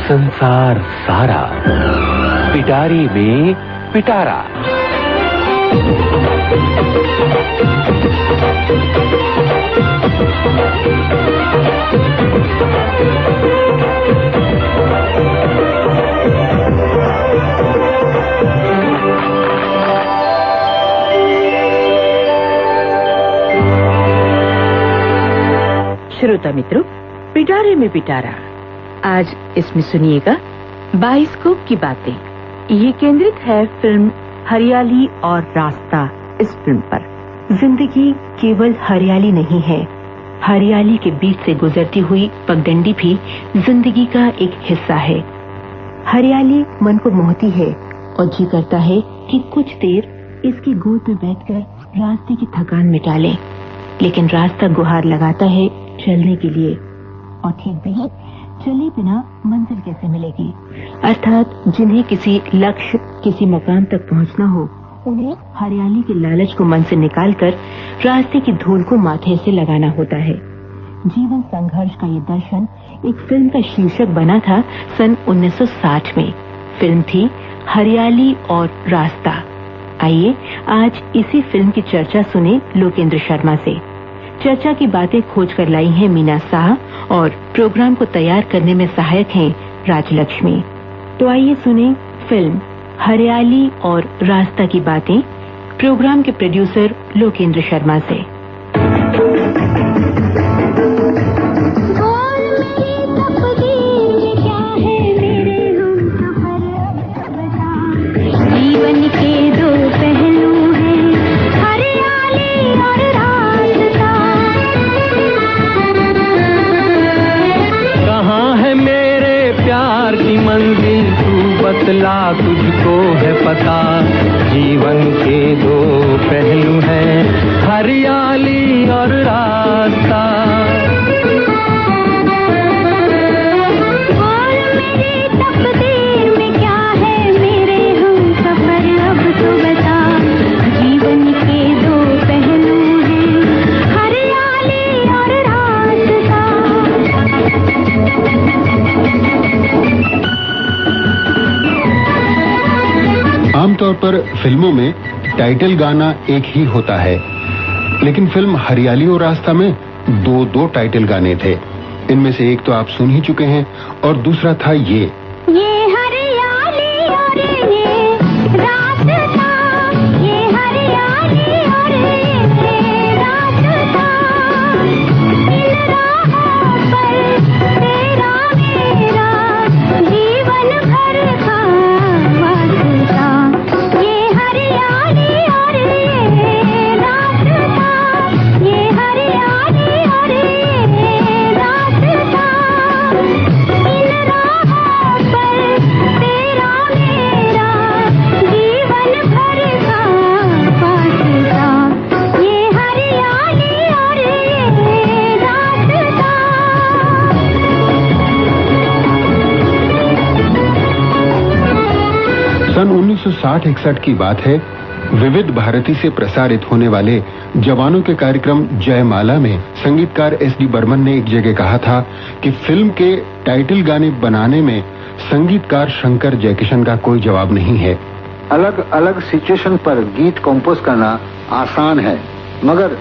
संसार सारा पिटारी में पिटारा। श्रोता मित्रों, पिटारे में पिटारा। आज इसमें सुनिएगा बाइस्कोप की बातें। ये केंद्रित है फिल्म हरियाली और रास्ता इस फिल्म पर। जिंदगी केवल हरियाली नहीं है, हरियाली के बीच से गुजरती हुई पगडंडी भी जिंदगी का एक हिस्सा है। हरियाली मन को मोहती है और जी करता है कि कुछ देर इसकी गोद में बैठकर रास्ते की थकान मिटा लें। लेकिन रास्ता गुहार लगाता है चलने के लिए, और ठीक भी है, चले बिना मंजिल कैसे मिलेगी। अर्थात जिन्हें किसी लक्ष्य, किसी मकाम तक पहुंचना हो, उन्हें हरियाली के लालच को मन से निकालकर रास्ते की धूल को माथे से लगाना होता है। जीवन संघर्ष का ये दर्शन एक फिल्म का शीर्षक बना था सन 1960 में। फिल्म थी हरियाली और रास्ता। आइए आज इसी फिल्म की चर्चा सुने लोकेंद्र शर्मा से। चर्चा की बातें खोज कर लाई हैं मीना शाह और प्रोग्राम को तैयार करने में सहायक हैं राजलक्ष्मी। तो आइए सुने फिल्म हरियाली और रास्ता की बातें प्रोग्राम के प्रोड्यूसर लोकेंद्र शर्मा से। जीवन के दो पहलू हैं, हरियाली और रास्ता। कहाँ है मेरे प्यार की मंजिल, तू बतला, तुझको है पता। जीवन के दो पहलू हैं, हरियाली और रास्ता। और मेरी तकदीर में क्या है मेरे हम सफर, अब तो बता। जीवन के दो पहलू हैं, हरियाली और रास्ता। आमतौर पर फिल्मों में टाइटल गाना एक ही होता है, लेकिन फिल्म हरियाली और रास्ता में दो टाइटल गाने थे। इनमें से एक तो आप सुन ही चुके हैं और दूसरा था ये हरियाली और ये रास्ता, ये हरियाली और ये रास्ता। इन राहों पर तेरा मेरा जीवन भर का वास्ता। ये हरियाली और ये रास्ता, ये हरियाली और ये रास्ता। इन राहों पर तेरा मेरा जीवन भर का वास्ता। ये हरियाली और ये रास्ता। सन 1960-61 की बात है। विविध भारती से प्रसारित होने वाले जवानों के कार्यक्रम जयमाला में संगीतकार एस.डी. बर्मन ने एक जगह कहा था कि फिल्म के टाइटल गाने बनाने में संगीतकार शंकर जयकिशन का कोई जवाब नहीं है। अलग अलग सिचुएशन पर गीत कंपोज करना आसान है, मगर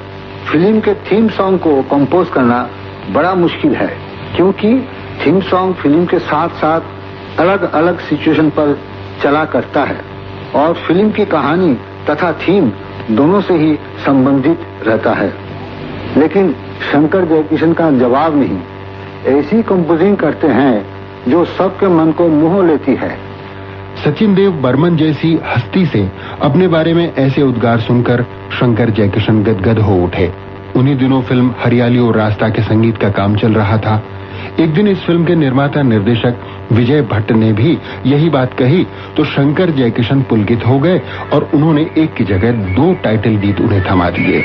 फिल्म के थीम सॉन्ग को कंपोज करना बड़ा मुश्किल है, क्योंकि थीम सॉन्ग फिल्म के साथ साथ अलग अलग सिचुएशन पर चला करता है और फिल्म की कहानी तथा थीम दोनों से ही संबंधित रहता है। लेकिन शंकर जयकिशन का जवाब नहीं, ऐसी कंपोजिंग करते हैं जो सबके मन को मोह लेती है। सचिन देव बर्मन जैसी हस्ती से अपने बारे में ऐसे उद्गार सुनकर शंकर जयकिशन गदगद हो उठे। उन्हीं दिनों फिल्म हरियाली और रास्ता के संगीत का काम चल रहा था। एक दिन इस फिल्म के निर्माता निर्देशक विजय भट्ट ने भी यही बात कही तो शंकर जयकिशन पुलकित हो गए और उन्होंने एक की जगह दो टाइटल गीत उन्हें थमा दिए।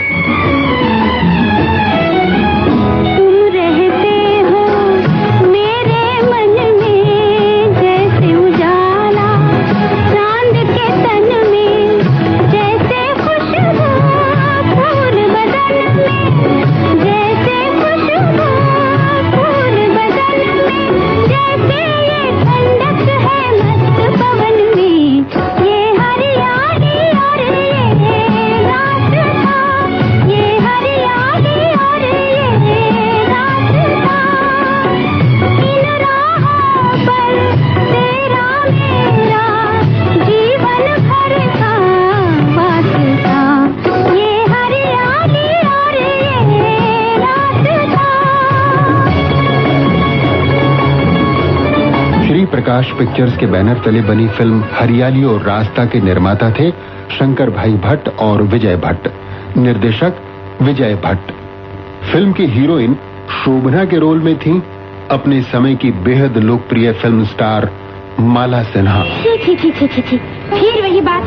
जैसे प्रकाश पिक्चर्स के बैनर तले बनी फिल्म हरियाली और रास्ता के निर्माता थे शंकर भाई भट्ट और विजय भट्ट, निर्देशक विजय भट्ट। फिल्म की हीरोइन शोभना के रोल में थी अपने समय की बेहद लोकप्रिय फिल्म स्टार माला सिन्हा। छी, फिर वही बात।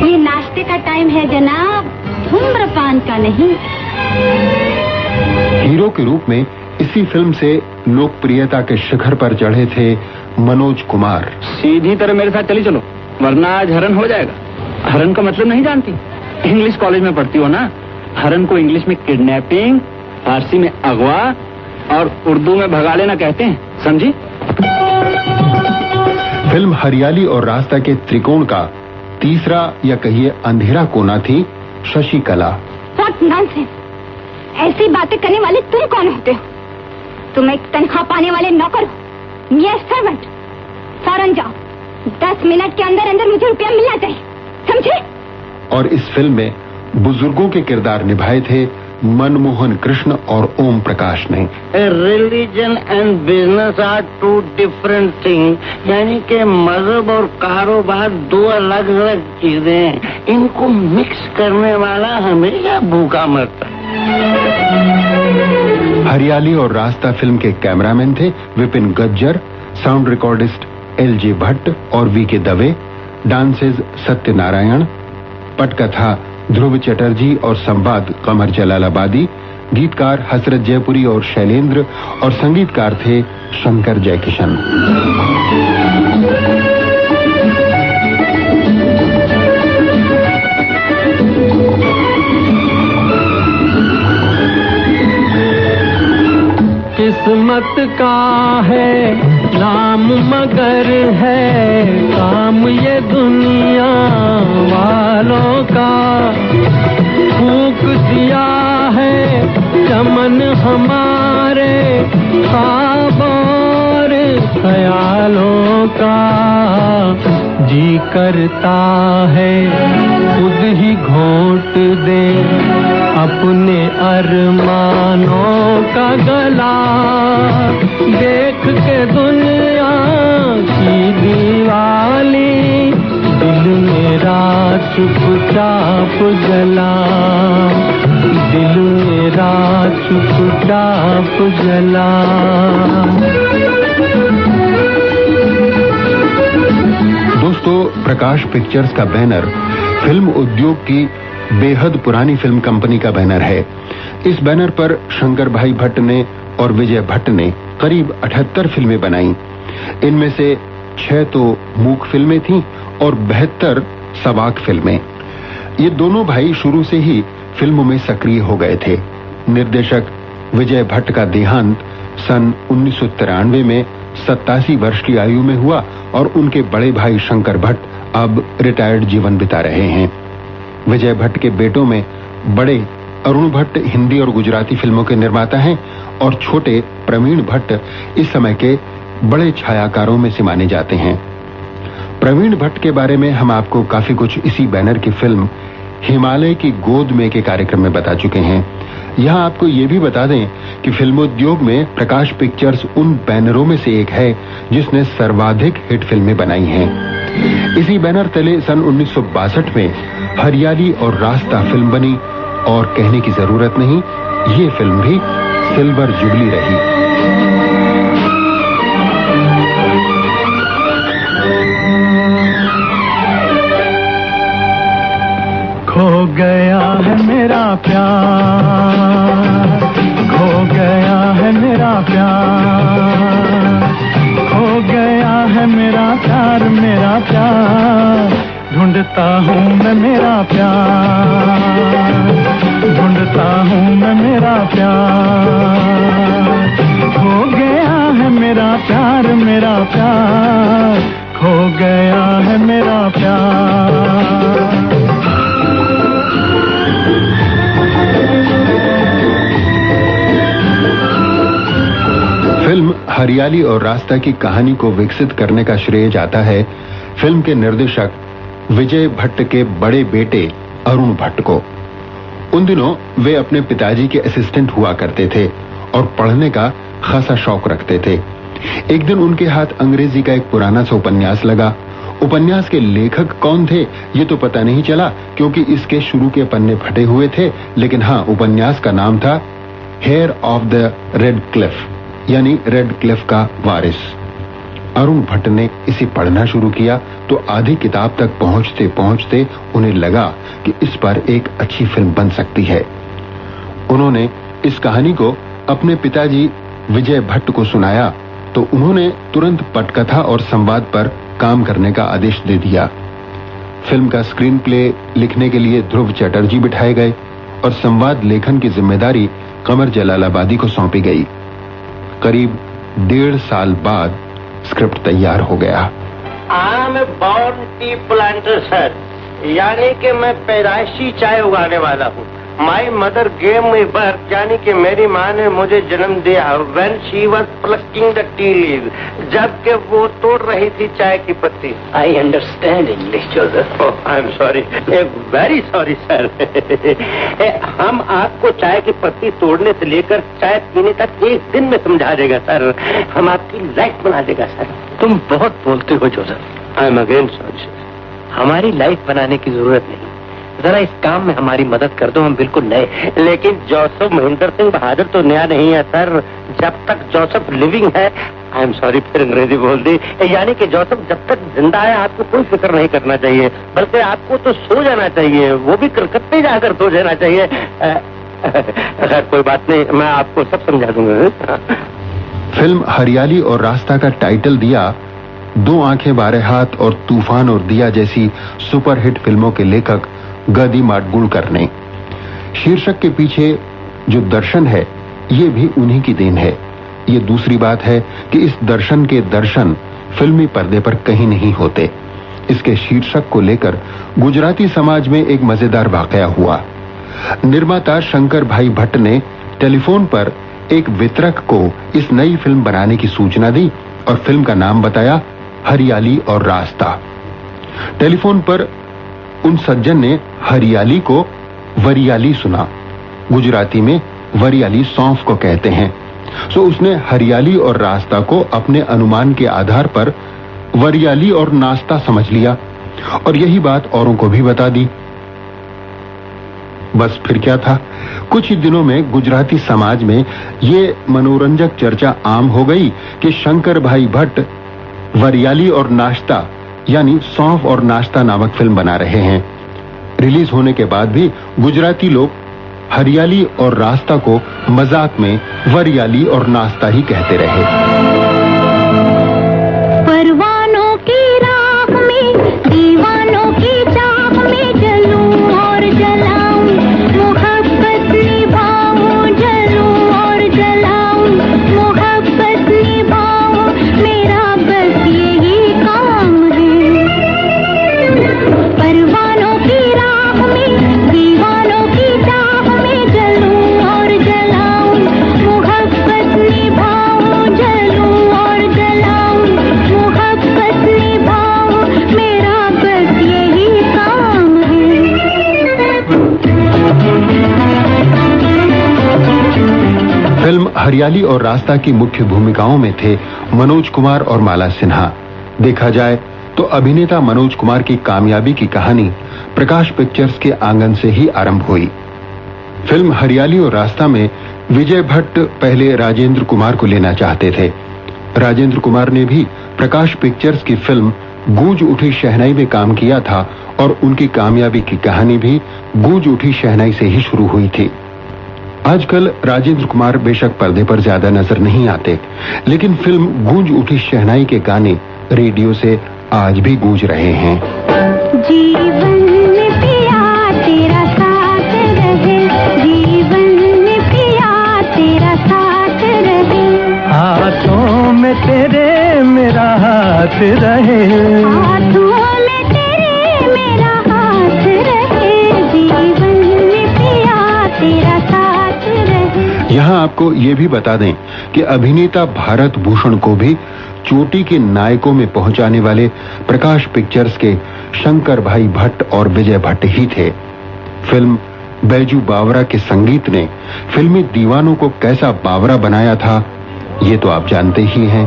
ये नाश्ते का टाइम है जनाब, धूम्रपान का नहीं। हीरो के रूप में इसी फिल्म से लोकप्रियता के शिखर पर चढ़े थे मनोज कुमार। सीधी तरह मेरे साथ चली चलो, वरना आज हरण हो जाएगा। हरण का मतलब नहीं जानती? इंग्लिश कॉलेज में पढ़ती हो ना। हरण को इंग्लिश में किडनैपिंग, फारसी में अगवा और उर्दू में भगा लेना कहते हैं, समझी? फिल्म हरियाली और रास्ता के त्रिकोण का तीसरा या कहिए अंधेरा कोना थी शशिकला। What nonsense! ऐसी बातें करने वाले तुम कौन होते हो? तुम एक तनख्वाह पाने वाले नौकर हो, mere servant। फौरन जाओ, 10 मिनट के अंदर अंदर मुझे रुपया मिलना चाहिए, समझे? और इस फिल्म में बुजुर्गों के किरदार निभाए थे मनमोहन कृष्ण और ओम प्रकाश ने। Religion and business are two different thing, यानी कि मजहब और कारोबार दो अलग अलग चीजें हैं। इनको मिक्स करने वाला हमेशा भूखा मरता है। हरियाली और रास्ता फिल्म के कैमरामैन थे Vipin Gajjar, sound recordist LJ Bhatt और VK दवे, डांसेज सत्यनारायण, पटकथा ध्रुव चटर्जी और संवाद कमर जलालाबादी, गीतकार हसरत जयपुरी और शैलेंद्र और संगीतकार थे शंकर जयकिशन। किस्मत का है नाम मगर है काम ये दुनिया वालों का। फूंक दिया है चमन हमारे ख्वाब और ख्यालों का। जी करता है खुद ही घोंट दे अपने अरमानों का गला। देख के दुनिया की दीवाली दिल मेरा चुपचाप जला। दिल मेरा चुपचाप जला। दोस्तों, प्रकाश पिक्चर्स का बैनर फिल्म उद्योग की बेहद पुरानी फिल्म कंपनी का बैनर है। इस बैनर पर शंकर भाई भट्ट ने और विजय भट्ट ने करीब 78 फिल्में बनाई। इनमें से 6 तो मूक फिल्में थीं और 72 सवाक फिल्में। ये दोनों भाई शुरू से ही फिल्मों में सक्रिय हो गए थे। निर्देशक विजय भट्ट का देहांत सन 1993 में 87 वर्ष की आयु में हुआ और उनके बड़े भाई शंकर भट्ट अब रिटायर्ड जीवन बिता रहे हैं। विजय भट्ट के बेटों में बड़े अरुण भट्ट हिंदी और गुजराती फिल्मों के निर्माता हैं और छोटे प्रवीण भट्ट इस समय के बड़े छायाकारों में से माने जाते हैं। प्रवीण भट्ट के बारे में हम आपको काफी कुछ इसी बैनर की फिल्म हिमालय की गोद में के कार्यक्रम में बता चुके हैं। यहाँ आपको ये भी बता दें कि फिल्मोद्योग में प्रकाश पिक्चर्स उन बैनरों में से एक है जिसने सर्वाधिक हिट फिल्में बनाई हैं। इसी बैनर तले सन 1962 में हरियाली और रास्ता फिल्म बनी और कहने की जरूरत नहीं, ये फिल्म भी सिल्वर जुबली रही। खो गया है मेरा प्यार, खो गया है मेरा प्यार, खो गया है मेरा प्यार, मेरा प्यार। ढूंढता हूँ मैं मेरा प्यार, ढूंढता हूँ मैं मेरा प्यार। खो गया है मेरा प्यार, मेरा प्यार, खो गया है मेरा प्यार। फिल्म हरियाली और रास्ता की कहानी को विकसित करने का श्रेय जाता है फिल्म के निर्देशक विजय भट्ट के बड़े बेटे अरुण भट्ट को। उन दिनों वे अपने पिताजी के असिस्टेंट हुआ करते थे और पढ़ने का खासा शौक रखते थे। एक दिन उनके हाथ अंग्रेजी का एक पुराना सा उपन्यास लगा। उपन्यास के लेखक कौन थे ये तो पता नहीं चला, क्योंकि इसके शुरू के पन्ने फटे हुए थे, लेकिन हाँ, उपन्यास का नाम था heir of the Red Cliff, यानी रेड क्लिफ का वारिस। अरुण भट्ट ने इसे पढ़ना शुरू किया तो आधी किताब तक पहुंचते पहुंचते उन्हें लगा कि इस पर एक अच्छी फिल्म बन सकती है। उन्होंने इस कहानी को अपने पिताजी विजय भट्ट को सुनाया तो उन्होंने तुरंत पटकथा और संवाद पर काम करने का आदेश दे दिया। फिल्म का स्क्रीन प्ले लिखने के लिए ध्रुव चटर्जी बिठाए गए और संवाद लेखन की जिम्मेदारी कमर जलालाबादी को सौंपी गई। करीब 1.5 साल बाद स्क्रिप्ट तैयार हो गया। I am a born tea planter sir, यानी कि मैं पैदाइशी चाय उगाने वाला हूँ। My mother gave me birth, यानी कि मेरी माँ ने मुझे जन्म दिया when she was plucking the tea leaf, जबकि वो तोड़ रही थी चाय की पत्ती। I understand English Joseph. I am sorry, very sorry sir. हम आपको चाय की पत्ती तोड़ने से लेकर चाय पीने तक एक दिन में समझा देगा सर। हम आपकी लाइफ बना देगा सर। तुम बहुत बोलते हो Joseph. I M again sorry sir. हमारी लाइफ बनाने की जरूरत नहीं, जरा इस काम में हमारी मदद कर दो, हम बिल्कुल नए। लेकिन जोसेफ महेंद्र सिंह बहादुर तो नया नहीं है सर, जब तक जोसेफ लिविंग है। आई एम सॉरी, फिर अंग्रेजी बोल दी। यानी कि जोसेफ जब तक जिंदा है आपको कोई फिक्र नहीं करना चाहिए, बल्कि आपको तो सो जाना चाहिए, वो भी कलकत्ते जाकर सो जाना चाहिए। अगर कोई बात नहीं, मैं आपको सब समझा दूंगा। फिल्म हरियाली और रास्ता का टाइटल दिया 2 आंखें 12 हाथ और तूफान और दिया जैसी सुपरहिट फिल्मों के लेखक गदी माडगुलकर ने। शीर्षक के पीछे जो दर्शन है ये भी उन्हीं की देन है। ये दूसरी बात है कि इस दर्शन के दर्शन फिल्मी पर्दे पर कहीं नहीं होते। इसके शीर्षक को लेकर गुजराती समाज में एक मजेदार वाकया हुआ। निर्माता शंकर भाई भट्ट ने टेलीफोन पर एक वितरक को इस नई फिल्म बनाने की सूचना दी और फिल्म का नाम बताया हरियाली और रास्ता। टेलीफोन पर उन सज्जन ने हरियाली को वरियाली सुना। गुजराती में वरियाली सौंफ को कहते हैं। सो उसने हरियाली और रास्ता को अपने अनुमान के आधार पर वरियाली और नाश्ता समझ लिया और यही बात औरों को भी बता दी। बस फिर क्या था, कुछ ही दिनों में गुजराती समाज में ये मनोरंजक चर्चा आम हो गई कि शंकर भाई भट्ट वरियाली और नाश्ता यानी सौंफ और नाश्ता नामक फिल्म बना रहे हैं। रिलीज होने के बाद भी गुजराती लोग हरियाली और रास्ता को मजाक में वरियाली और नाश्ता ही कहते रहे। परवानों की राख में, दीवानों की चाह में जलूं और जलाऊं, मोहब्बत निभाऊं, जलूं और जलाऊं, मोहब्बत निभाऊं, मेरा बस यही काम है। परवानों की राख में, दीवानों की चाह में जलूं और जलाऊं, मोहब्बत निभाऊं, जलूं और जलाऊं, मोहब्बत निभाऊं, मेरा बस यही काम है। फिल्म हरियाली और रास्ता की मुख्य भूमिकाओं में थे मनोज कुमार और माला सिन्हा। देखा जाए तो अभिनेता मनोज कुमार की कामयाबी की कहानी प्रकाश पिक्चर्स के आंगन से ही आरंभ हुई। फिल्म हरियाली और रास्ता में विजय भट्ट पहले राजेंद्र कुमार को लेना चाहते थे। राजेंद्र कुमार ने भी प्रकाश पिक्चर्स की फिल्म गूंज उठी शहनाई में काम किया था और उनकी कामयाबी की कहानी भी गूंज उठी शहनाई से ही शुरू हुई थी। आजकल राजेंद्र कुमार बेशक पर्दे पर ज्यादा नजर नहीं आते, लेकिन फिल्म गूंज उठी शहनाई के गाने रेडियो से आज भी गूंज रहे हैं। जीवन में पिया तेरा साथ रहे, जीवन में पिया तेरा साथ रहे, हाथों में तेरे मेरा हाथ रहे, हाथों में तेरे मेरा हाथ रहे, जीवन में पिया तेरा साथ रहे। यहाँ आपको ये भी बता दें कि अभिनेता भारत भूषण को भी चोटी के नायकों में पहुंचाने वाले प्रकाश पिक्चर्स के शंकर भाई भट्ट और विजय भट्ट ही थे। फिल्म बैजू बावरा के संगीत ने फिल्मी दीवानों को कैसा बावरा बनाया था ये तो आप जानते ही हैं।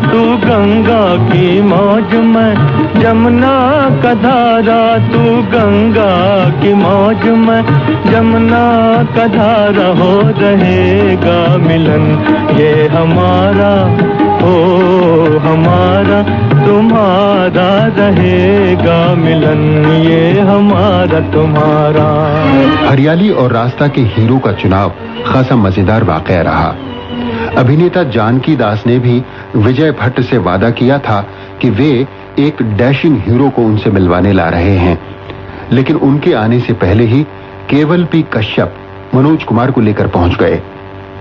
तू गंगा की मौज में जमुना का धारा, तू गंगा की मौज में जमुना का धारा, हो रहेगा मिलन ये हमारा, हो हमारा तुम्हारा, रहेगा मिलन ये हमारा तुम्हारा। हरियाली और रास्ता के हीरो का चुनाव खासा मजेदार वाकया रहा। अभिनेता जानकी दास ने भी विजय भट्ट से वादा किया था कि वे एक डैशिंग हीरो को उनसे मिलवाने ला रहे हैं, लेकिन उनके आने से पहले ही केवल पी कश्यप मनोज कुमार को लेकर पहुंच गए।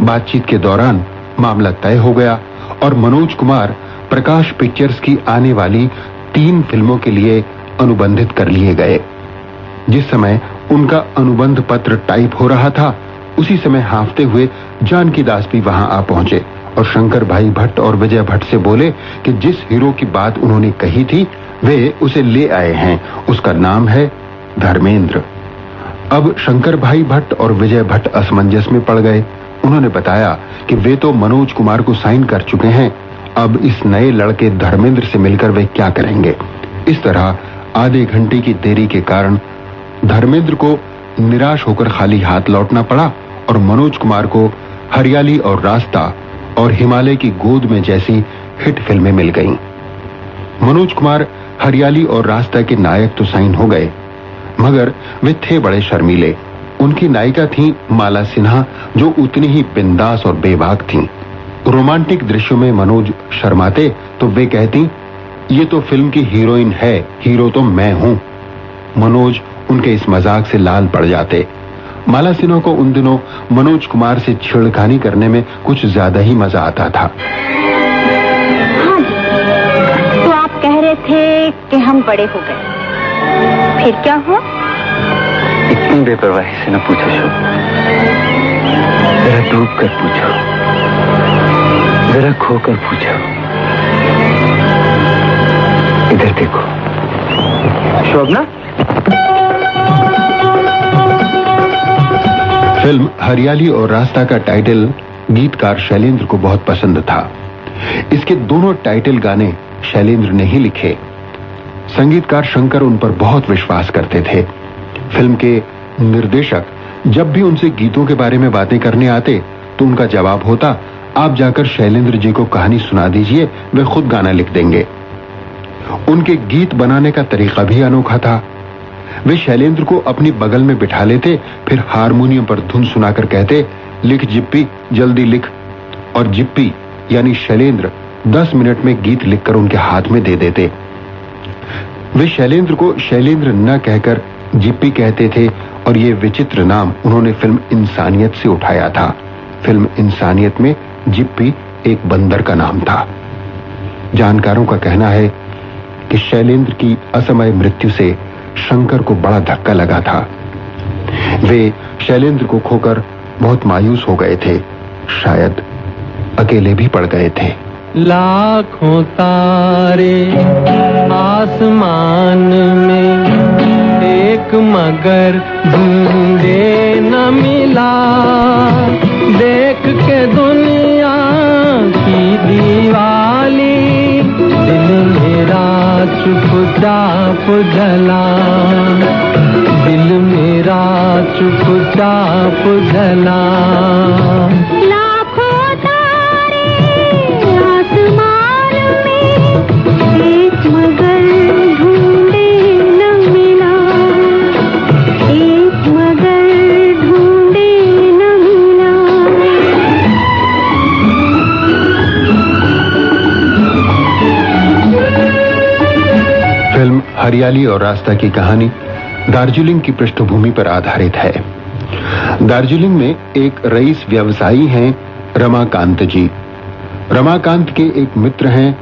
बातचीत के दौरान मामला तय हो गया और मनोज कुमार प्रकाश पिक्चर्स की आने वाली 3 फिल्मों के लिए अनुबंधित कर लिए गए। जिस समय उनका अनुबंध पत्र टाइप हो रहा था, उसी समय हांफते हुए जानकी दास भी वहां आ पहुंचे और शंकर भाई भट्ट और विजय भट्ट से बोले कि जिस हीरो की बात उन्होंने कही थी वे उसे ले आए हैं, उसका नाम है धर्मेंद्र। अब शंकर भाई भट्ट और विजय भट्ट असमंजस में पड़ गए। उन्होंने बताया कि वे तो मनोज कुमार को साइन कर चुके हैं, अब इस नए लड़के धर्मेंद्र से मिलकर वे क्या करेंगे। इस तरह आधे घंटे की देरी के कारण धर्मेंद्र को निराश होकर खाली हाथ लौटना पड़ा और मनोज कुमार को हरियाली और रास्ता और हिमालय की गोद में जैसी हिट फिल्में मिल गईं। मनोज कुमार हरियाली और रास्ता के नायक तो साइन हो गए, मगर वे थे बड़े शर्मीले। उनकी नायिका थी माला सिन्हा, जो उतनी ही बिंदास और बेबाक थीं। रोमांटिक दृश्यों में मनोज शर्माते तो वे कहती, ये तो फिल्म की हीरोइन है, हीरो तो मैं हूं। मनोज उनके इस मजाक से लाल पड़ जाते। माला सिन्हा को उन दिनों मनोज कुमार से छेड़खानी करने में कुछ ज्यादा ही मजा आता था। हाँ जी, तो आप कह रहे थे कि हम बड़े हो गए, फिर क्या हुआ? इतनी बेपरवाही से न पूछो शोभ, जरा डूब कर पूछो, जरा खोकर पूछो। इधर देखो शोभना। फिल्म हरियाली और रास्ता का टाइटल गीतकार शैलेंद्र को बहुत पसंद था। इसके दोनों टाइटल गाने शैलेंद्र ने ही लिखे। संगीतकार शंकर उन पर बहुत विश्वास करते थे। फिल्म के निर्देशक जब भी उनसे गीतों के बारे में बातें करने आते तो उनका जवाब होता, आप जाकर शैलेंद्र जी को कहानी सुना दीजिए, वे खुद गाना लिख देंगे। उनके गीत बनाने का तरीका भी अनोखा था। वे शैलेंद्र को अपनी बगल में बिठा लेते, फिर हारमोनियम पर धुन सुनाकर कहते, लिख जिप्पी, जल्दी लिख। और जिप्पी यानी शैलेंद्र 10 मिनट में गीत लिखकर उनके हाथ में दे देते। वे शैलेंद्र को शैलेंद्र न कहकर जिप्पी कहते थे और ये विचित्र नाम उन्होंने फिल्म इंसानियत से उठाया था। फिल्म इंसानियत में जिप्पी एक बंदर का नाम था। जानकारों का कहना है कि शैलेंद्र की असमय मृत्यु से शंकर को बड़ा धक्का लगा था। वे शैलेंद्र को खोकर बहुत मायूस हो गए थे, शायद अकेले भी पड़ गए थे। लाखों तारे आसमान में एक मगर ढूंढे न मिला, देख के दुनिया की दीवाली दिल मेरा चुपचाप जला, दिल मेरा चुपचाप जला। लाखों तारे आसमान में एक मगर ढूंढे न मिला, एक मगर ढूंढे न मिला। फिल्म हरियाली और रास्ता की कहानी दार्जिलिंग की पृष्ठभूमि पर आधारित है। दार्जिलिंग में एक रईस व्यवसायी हैं रमाकांत जी। रमाकांत के एक मित्र हैं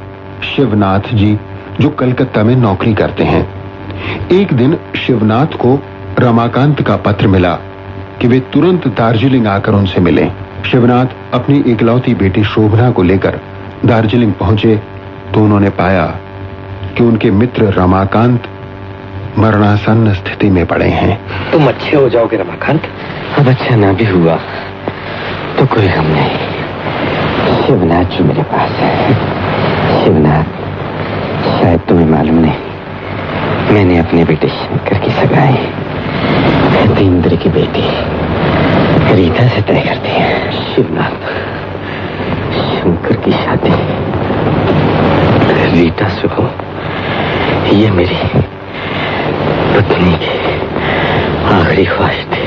शिवनाथ जी, जो कलकत्ता में नौकरी करते हैं। एक दिन शिवनाथ को रमाकांत का पत्र मिला कि वे तुरंत दार्जिलिंग आकर उनसे मिलें। शिवनाथ अपनी इकलौती बेटी शोभना को लेकर दार्जिलिंग पहुंचे तो उन्होंने पाया कि उनके मित्र रमाकांत मरणासन्न स्थिति में पड़े हैं। तुम अच्छे हो जाओगे रमाकांत। अब अच्छा ना भी हुआ तो कोई गम नहीं, शिवनाथ जो मेरे पास है। शिवनाथ, शायद तुम्हें मालूम नहीं, मैंने अपने बेटे शंकर की सगाई सतेंद्र की बेटी रीता से तय कर दी है। शिवनाथ, शंकर की शादी रीता से हो, ये मेरी पत्नी की आखिरी ख्वाहिश थी।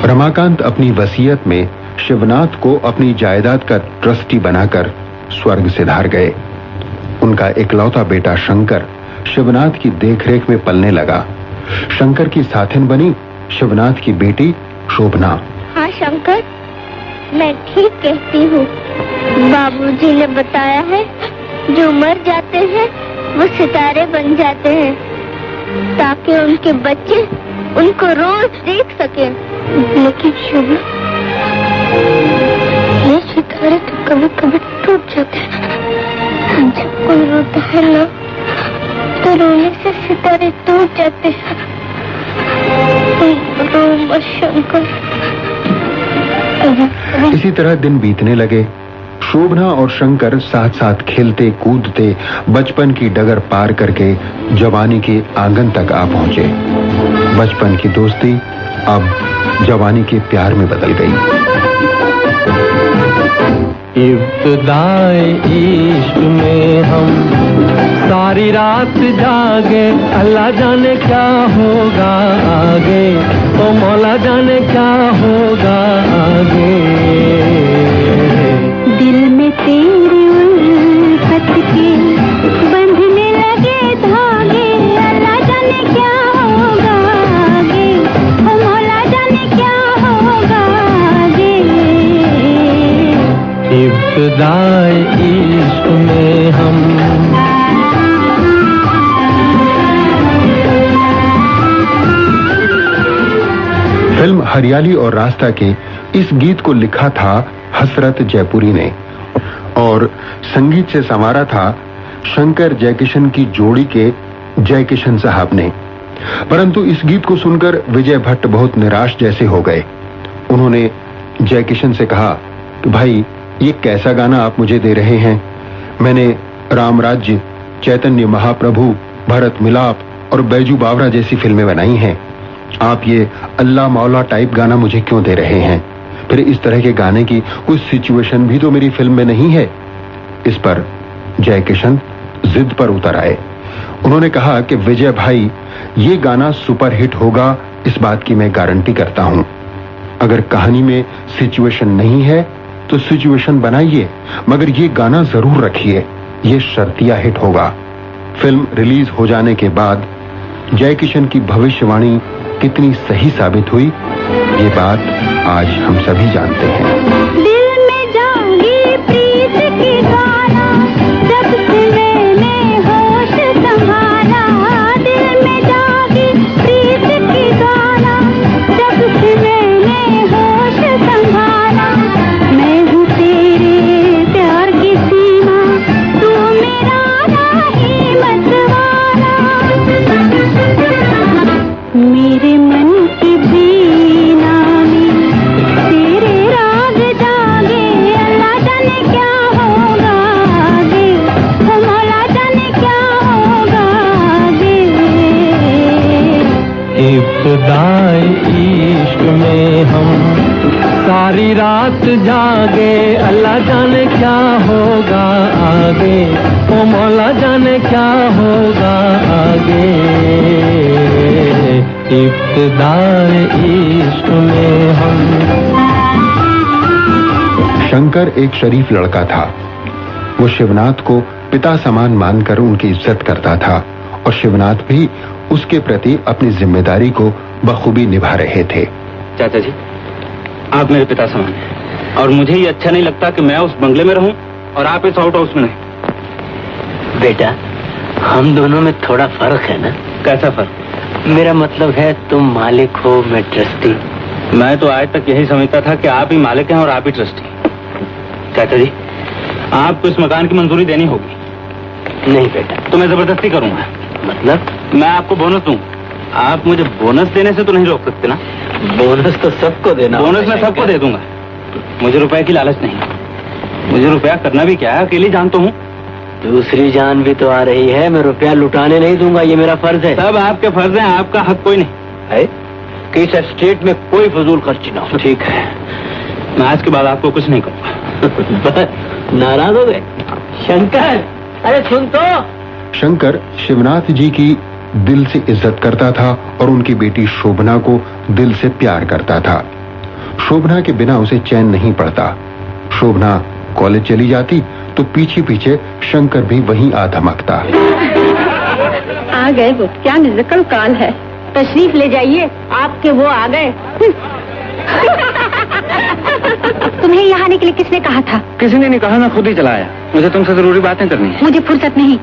रमाकांत अपनी वसीयत में शिवनाथ को अपनी जायदाद का ट्रस्टी बनाकर स्वर्ग सिधार गए। उनका इकलौता बेटा शंकर शिवनाथ की देखरेख में पलने लगा। शंकर की साथिन बनी शिवनाथ की बेटी शोभना। हाँ शंकर, मैं ठीक कहती हूँ। बाबूजी ने बताया है, जो मर जाते हैं वो सितारे बन जाते हैं, ताकि उनके बच्चे उनको रोज देख सकें। लेकिन शोभना, ये सितारे तो कभी कभी टूट जाते हैं। जब कोई रोता है ना, तो रोने से सितारे टूट जाते हैं। रो मत शंकर। इसी तरह दिन बीतने लगे। शोभना और शंकर साथ साथ खेलते कूदते बचपन की डगर पार करके जवानी के आंगन तक आ पहुंचे। बचपन की दोस्ती अब जवानी के प्यार में बदल गई। इब्तिदाए इश्क में हम सारी रात जागे, अल्लाह जाने क्या होगा आगे, ओ मौला जाने क्या होगा आगे। दिल में तेरी उल्फत के बंधने लगे धागे, अल्लाह जाने क्या होगा आगे, ओ मौला जाने क्या होगा आगे। इब्तिदाए इश्क में हम फिल्म हरियाली और रास्ता के इस गीत को लिखा था हसरत जयपुरी ने और संगीत से संवारा था शंकर जयकिशन की जोड़ी के जयकिशन साहब ने। परंतु इस गीत को सुनकर विजय भट्ट बहुत निराश जैसे हो गए। उन्होंने जयकिशन से कहा कि भाई, ये कैसा गाना आप मुझे दे रहे हैं? मैंने राम राज्य, चैतन्य महाप्रभु, भरत मिलाप और बैजू बावरा जैसी फिल्में बनाई हैं। आप ये अल्लाह मौला टाइप गाना मुझे क्यों दे रहे हैं? फिर इस तरह के गाने की कुछ सिचुएशन भी तो मेरी फिल्म में नहीं है। इस पर जयकिशन जिद पर उतर आए। उन्होंने कहा कि विजय भाई, ये गाना सुपरहिट होगा, इस बात की मैं गारंटी करता हूं। अगर कहानी में सिचुएशन नहीं है तो सिचुएशन बनाइए, मगर ये गाना जरूर रखिए, ये शर्तिया हिट होगा। फिल्म रिलीज हो जाने के बाद जयकिशन की भविष्यवाणी कितनी सही साबित हुई, ये बात आज हम सभी जानते हैं। दिल में जागी प्रीत की ज्वाला, जब से मैंने होश संभाला। दिल में जागी प्रीत की ज्वाला, जब से मैंने होश संभाला। मैं हूँ तेरे प्यार की सीमा, तू मेरा राही मतवाला। मेरे मन की बीना में तेरे राग जागे, अल्लाह जाने क्या होगा आगे, ओ मौला जाने क्या होगा आगे। इब्तिदाए इश्क में हम सारी रात जागे, अल्लाह जाने क्या होगा आगे, ओ मौला जाने क्या होगा आगे। इब्तिदाए इश्क में हम। शंकर एक शरीफ लड़का था। वो शिवनाथ को पिता समान मानकर उनकी इज्जत करता था और शिवनाथ भी उसके प्रति अपनी जिम्मेदारी को बखूबी निभा रहे थे। चाचा जी, आप मेरे पिता समान हैं और मुझे ये अच्छा नहीं लगता कि मैं उस बंगले में रहूं और आप इस आउट हाउस में नहीं। बेटा, हम दोनों में थोड़ा फर्क है ना? कैसा फर्क? मेरा मतलब है, तुम मालिक हो, मैं ट्रस्टी। मैं तो आज तक यही समझता था कि आप ही मालिक हैं और आप ही ट्रस्टी। चाचा जी, आपको इस मकान की मंजूरी देनी होगी। नहीं बेटा। तो मैं जबरदस्ती करूंगा। मतलब? मैं आपको बोनस दूं। आप मुझे बोनस देने से तो नहीं रोक सकते ना? बोनस तो सबको देना। बोनस मैं सबको दे दूंगा। मुझे रुपए की लालच नहीं। मुझे रुपया करना भी क्या है, अकेली जान तो हूँ। दूसरी जान भी तो आ रही है। मैं रुपया लुटाने नहीं दूंगा, ये मेरा फर्ज है। सब आपके फर्ज है, आपका हक कोई नहीं है कि इस एस्टेट में कोई फजूल खर्ची ना हो। ठीक है, मैं आज के बाद आपको कुछ नहीं कहूँगा। नाराज हो गए? शंकर, अरे सुन तो। शंकर शिवनाथ जी की दिल से इज्जत करता था और उनकी बेटी शोभना को दिल से प्यार करता था। शोभना के बिना उसे चैन नहीं पड़ता। शोभना कॉलेज चली जाती तो पीछे पीछे शंकर भी वहीं आ धमकता। आ गए वो, क्या निकल काल है। तशरीफ ले जाइए, आपके वो आ गए। तुम्हें यहाँ आने के लिए किसने कहा था? किसी ने नहीं कहा, मैं खुद ही चला आया। मुझे तुमसे जरूरी बातें करनी है। मुझे फुर्सत नहीं।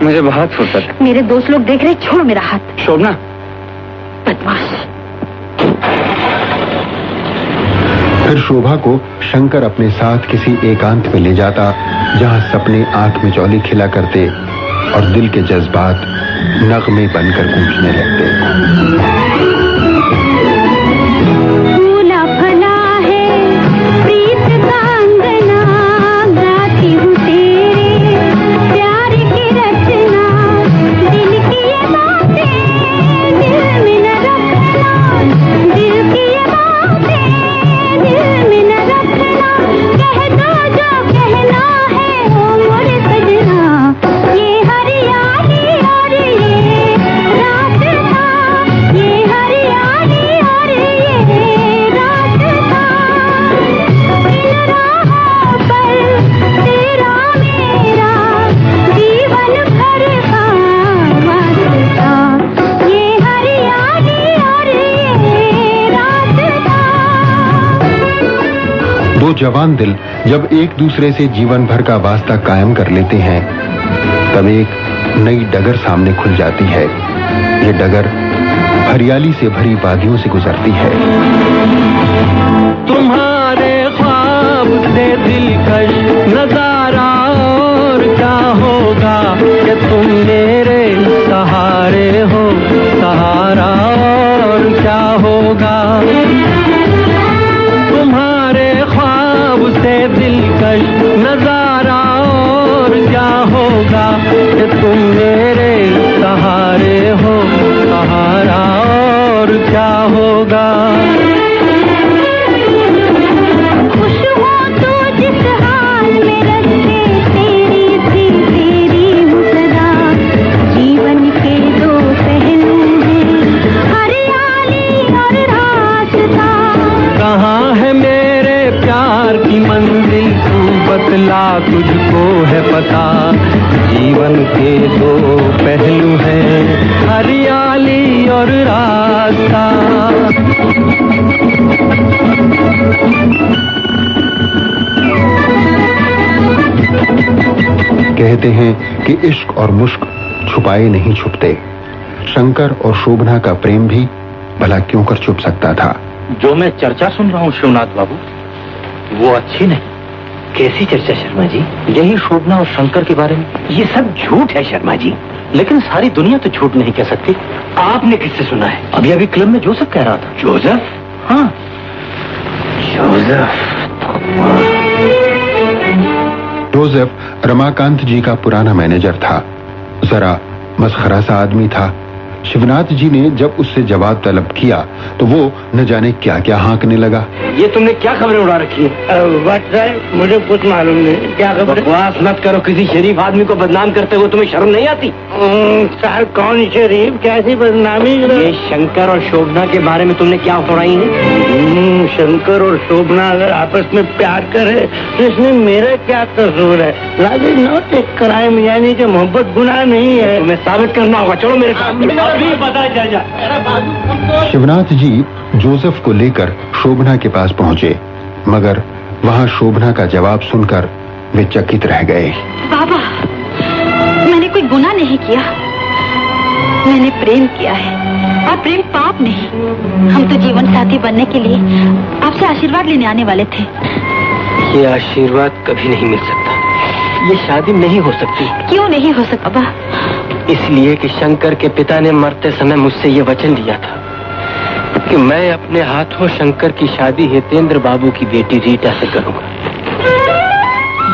मुझे बहुत फुर्सत है। मेरे दोस्त लोग देख रहे, छोड़ मेरा हाथ। शोभना, बदमाश। फिर शोभा को शंकर अपने साथ किसी एकांत में ले जाता जहां सपने आंख में चौली खिला करते और दिल के जज्बात नगमे बनकर गूंजने लगते। फूला फला है प्रीत का अंगना, गाती हूँ तेरे प्यार की रचना। दिल की ये बातें दिल में न रखना, दिल की ये बातें दिल में न रखना। कह दो जो कहना है ओ मोरे सजना। ये हरियाली और ये रात था, ये हरियाली और ये रात था। इन राहों पर तेरा मेरा जीवन भर का वास्ता। ये हरियाली और ये रात था। दो जवान दिल जब एक दूसरे से जीवन भर का वास्ता कायम कर लेते हैं तब एक नई डगर सामने खुल जाती है। ये डगर हरियाली से भरी वादियों से गुजरती है। तुम्हारे ख्वाब से दिलकश नजारा और क्या होगा कि तुम मेरे सहारे हो, सहारा और क्या होगा। तुम्हारे ख्वाब से दिलकश नजारा और क्या होगा कि तुम मेरे सहारे हो, सहारा और क्या होगा। खुश हो तू जिस हाल में रखे, तेरी थी तेरी हूँ सदा। जीवन के दो पहलू हैं, हरियाली और रास्ता। कहाँ है मेरे प्यार की मंजिल, तू बतला तुझको है पता। जीवन के दो पहलू हैं, हरियाली और रास्ता। कहते हैं कि इश्क और मुश्क छुपाए नहीं छुपते। शंकर और शोभना का प्रेम भी भला क्यों कर छुप सकता था। जो मैं चर्चा सुन रहा हूँ शिवनाथ बाबू, वो अच्छी नहीं। कैसी चर्चा शर्मा जी? यही शोभना और शंकर के बारे में। ये सब झूठ है शर्मा जी। लेकिन सारी दुनिया तो झूठ नहीं कह सकती। आपने किससे सुना है? अभी अभी क्लब में जोसेफ कह रहा था। जोसेफ? हाँ, जोसेफ। जोसेफ रमाकांत जी का पुराना मैनेजर था। जरा मस्खरा सा आदमी था। शिवनाथ जी ने जब उससे जवाब तलब किया तो वो न जाने क्या क्या हाँकने लगा। ये तुमने क्या खबरें उड़ा रखी है? मुझे कुछ मालूम नहीं, क्या खबर? बकवास मत करो। किसी शरीफ आदमी को बदनाम करते हुए तुम्हें शर्म नहीं आती? सर कौन शरीफ, कैसी बदनामी? ये शंकर और शोभना के बारे में तुमने क्या उड़ाई है? शंकर और शोभना अगर आपस में प्यार करे तो इसमें मेरा क्या कसूर है? That is not a crime, यानी कि मोहब्बत गुनाह नहीं है। तुम्हें साबित करना होगा। चलो मेरे साथ। अभी पता चल जा। शिवनाथ जी जोसेफ को लेकर शोभना के पास पहुंचे, मगर वहां शोभना का जवाब सुनकर वे चकित रह गए। बाबा, मैंने कोई गुनाह नहीं किया। मैंने प्रेम किया है, और प्रेम पाप नहीं। हम तो जीवन साथी बनने के लिए आपसे आशीर्वाद लेने आने वाले थे। ये आशीर्वाद कभी नहीं मिल सकता। ये शादी नहीं हो सकती। क्यों नहीं हो सकता बाबा? इसलिए कि शंकर के पिता ने मरते समय मुझसे ये वचन लिया था कि मैं अपने हाथों शंकर की शादी हितेंद्र बाबू की बेटी रीटा से करूंगा।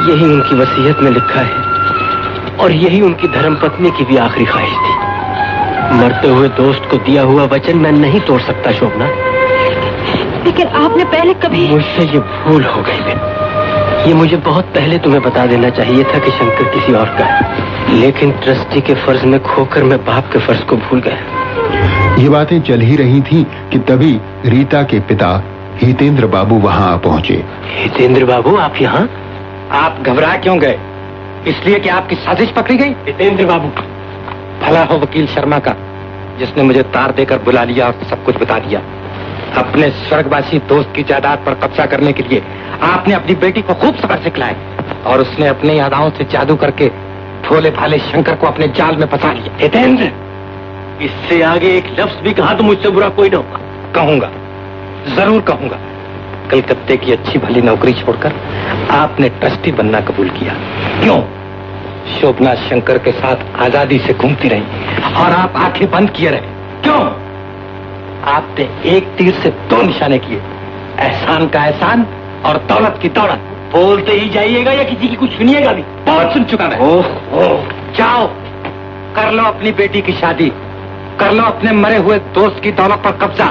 यही उनकी वसीयत में लिखा है और यही उनकी धर्मपत्नी की भी आखिरी ख्वाहिश थी। मरते हुए दोस्त को दिया हुआ वचन मैं नहीं तोड़ सकता शोभना। लेकिन आपने पहले कभी... मुझसे ये भूल हो गई बेटा। ये मुझे बहुत पहले तुम्हें बता देना चाहिए था कि शंकर किसी और का है, लेकिन ट्रस्टी के फर्ज में खोकर मैं बाप के फर्ज को भूल गया। ये बातें चल ही रही थी कि तभी रीता के पिता हितेंद्र बाबू वहां आ पहुंचे। हितेंद्र बाबू, आप यहाँ? आप घबरा क्यों गए? इसलिए कि आपकी साजिश पकड़ी गई? हितेंद्र बाबू, भला हो वकील शर्मा का, जिसने मुझे तार देकर बुला लिया और सब कुछ बता दिया। अपने स्वर्गवासी दोस्त की जायदाद पर कब्जा करने के लिए आपने अपनी बेटी को खूब सबक सिखलाए और उसने अपनी अदाओं से जादू करके भोले भाले शंकर को अपने जाल में फंसा लिया। हितेंद्र, इससे आगे एक लफ्ज भी कहा तो मुझसे बुरा कोई न होगा। कहूंगा, जरूर कहूंगा। कलकत्ते की अच्छी भली नौकरी छोड़कर आपने ट्रस्टी बनना कबूल किया। क्यों? शोभना शंकर के साथ आजादी से घूमती रही और आप आंखें बंद किए रहे। क्यों? आपने एक तीर से दो निशाने किए, एहसान का एहसान और दौलत की दौलत। बोलते ही जाइएगा या किसी की कुछ सुनिएगा भी? बहुत सुन चुका मैं। ओह, जाओ कर लो अपनी बेटी की शादी, कर लो अपने मरे हुए दोस्त की दौलत पर कब्जा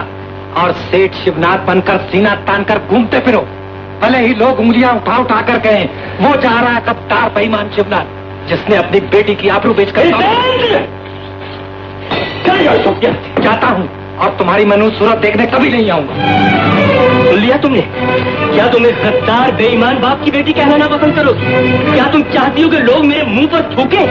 और सेठ शिवनाथ बनकर सीना तानकर घूमते फिरो। भले ही लोग उंगलियां उठा उठा कर कहें वो जा रहा है कप्तार बेईमान शिवनाथ, जिसने अपनी बेटी की आबरू बेचकर। जाता हूँ और तुम्हारी मनु सूरत देखने कभी नहीं आऊंगा। सुन लिया तुमने? क्या तुम्हें गद्दार बेईमान बाप की बेटी कहना ना पसंद करोगी? क्या तुम चाहती हो कि लोग मेरे मुंह पर थूके?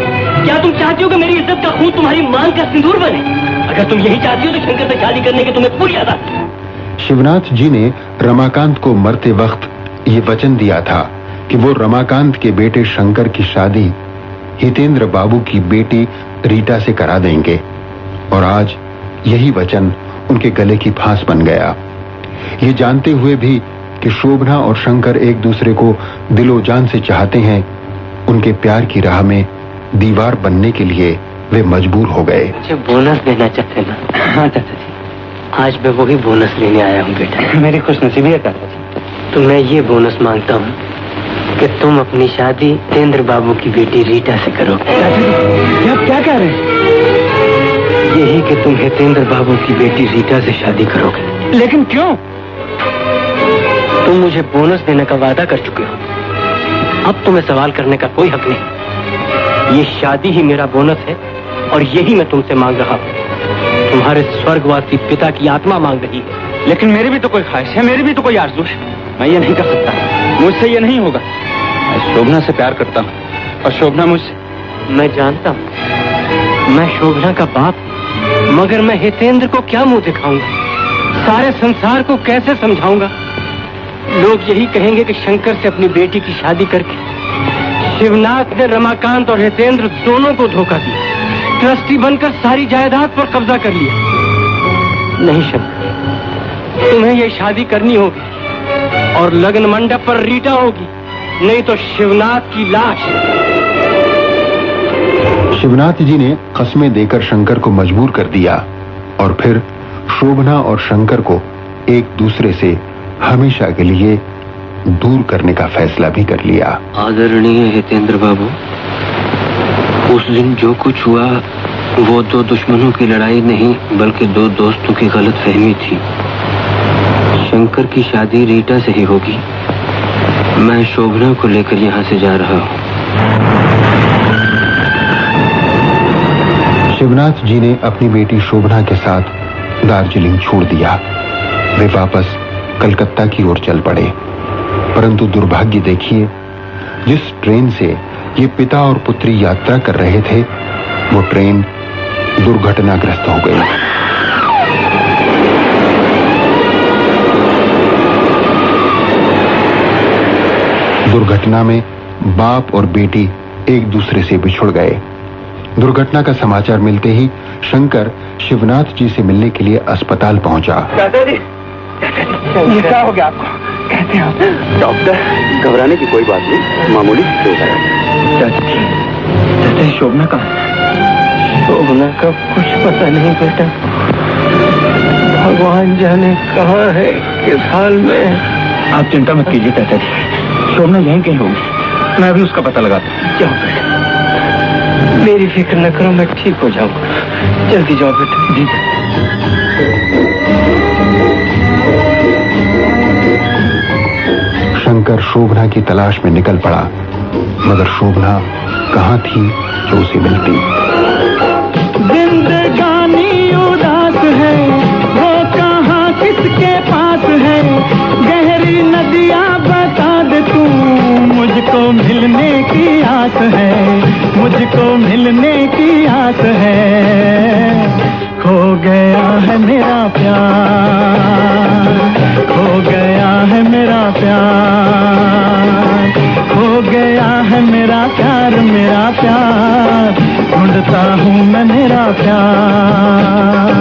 क्या तुम चाहती हो कि मेरी इज्जत का खून तुम्हारी मांग का सिंदूर बने? अगर तुम यही चाहती हो तो शंकर से शादी करने की तुम्हें पूरी आजादी। शिवनाथ जी ने रमाकांत को मरते वक्त ये वचन दिया था कि वो रमाकांत के बेटे शंकर की शादी हितेंद्र बाबू की बेटी रीटा से करा देंगे, और आज यही वचन उनके गले की फांस बन गया। ये जानते हुए भी कि शोभना और शंकर एक दूसरे को दिलो जान से चाहते हैं, उनके प्यार की राह में दीवार बनने के लिए वे मजबूर हो गए। मुझे बोनस देना चाहते ना? हाँ चाचा जी, आज मैं वही बोनस लेने आया हूँ बेटा। मेरी खुशनसीबी है चाचा जी। तो मैं ये बोनस मांगता हूँ कि तुम अपनी शादी हितेंद्र बाबू की बेटी रीटा से करोगे। आप क्या कह रहे हैं? यही कि तुम हितेंद्र बाबू की बेटी रीटा से शादी करोगे। लेकिन क्यों? तुम मुझे बोनस देने का वादा कर चुके हो, अब तुम्हें सवाल करने का कोई हक नहीं। ये शादी ही मेरा बोनस है और यही मैं तुमसे मांग रहा हूँ। तुम्हारे स्वर्गवासी पिता की आत्मा मांग रही है। लेकिन मेरी भी तो कोई ख्वाहिश है, मेरी भी तो कोई आरज़ू है। मैं ये नहीं कर सकता, मुझसे ये नहीं होगा। मैं शोभना से प्यार करता हूँ और शोभना मुझसे। मैं जानता हूँ, मैं शोभना का बाप, मगर मैं हितेंद्र को क्या मुंह दिखाऊंगा? सारे संसार को कैसे समझाऊंगा? लोग यही कहेंगे कि शंकर से अपनी बेटी की शादी करके शिवनाथ ने रमाकांत और हितेंद्र दोनों को धोखा दिया, ट्रस्टी बनकर सारी जायदाद पर कब्जा कर लिया। नहीं शंकर, तुम्हें ये शादी करनी होगी और लग्न मंडप पर रीटा होगी, नहीं तो शिवनाथ की लाश। शिवनाथ जी ने कस्में देकर शंकर को मजबूर कर दिया और फिर शोभना और शंकर को एक दूसरे से हमेशा के लिए दूर करने का फैसला भी कर लिया। आदरणीय हितेंद्र बाबू, उस दिन जो कुछ हुआ वो दो दुश्मनों की लड़ाई नहीं बल्कि दो दोस्तों की गलतफहमी थी। शंकर की शादी रीटा से ही होगी। मैं शोभना को लेकर यहाँ से जा रहा हूँ। शिवनाथ जी ने अपनी बेटी शोभना के साथ दार्जिलिंग छोड़ दिया। वे वापस कलकत्ता की ओर चल पड़े, परंतु दुर्भाग्य देखिए, जिस ट्रेन से ये पिता और पुत्री यात्रा कर रहे थे वो ट्रेन दुर्घटनाग्रस्त हो गई। दुर्घटना में बाप और बेटी एक दूसरे से बिछुड़ गए। दुर्घटना का समाचार मिलते ही शंकर शिवनाथ जी से मिलने के लिए अस्पताल पहुंचा। दादाजी, ये क्या हो गया आपको? कहते हैं डॉक्टर, घबराने की कोई बात नहीं, मामूली चोट है। चाचा, शोभना का? शोभना का कुछ पता नहीं बेटा, भगवान जाने कहाँ है, किस हाल में है। आप चिंता मत कीजिए चाचा जी, शोभना यहीं कहीं होगी, मैं अभी उसका पता लगाता हूँ। जाओ बेटा, मेरी फिक्र न करो, मैं ठीक हो जाऊंगा। जल्दी जाओ बेटा। जी। शंकर शोभना की तलाश में निकल पड़ा, मगर शोभना कहाँ थी जो उसे मिलती। जिंदगानी उदास है, वो कहाँ किसके पास है, गहरी नदियाँ बता दे तू, मुझको मिलने की आस है, मुझको मिलने की आस है। खो गया है मेरा प्यार, खो गया है मेरा प्यार, खो गया है मेरा प्यार, मेरा प्यार, ढूंढता हूँ मैं मेरा प्यार।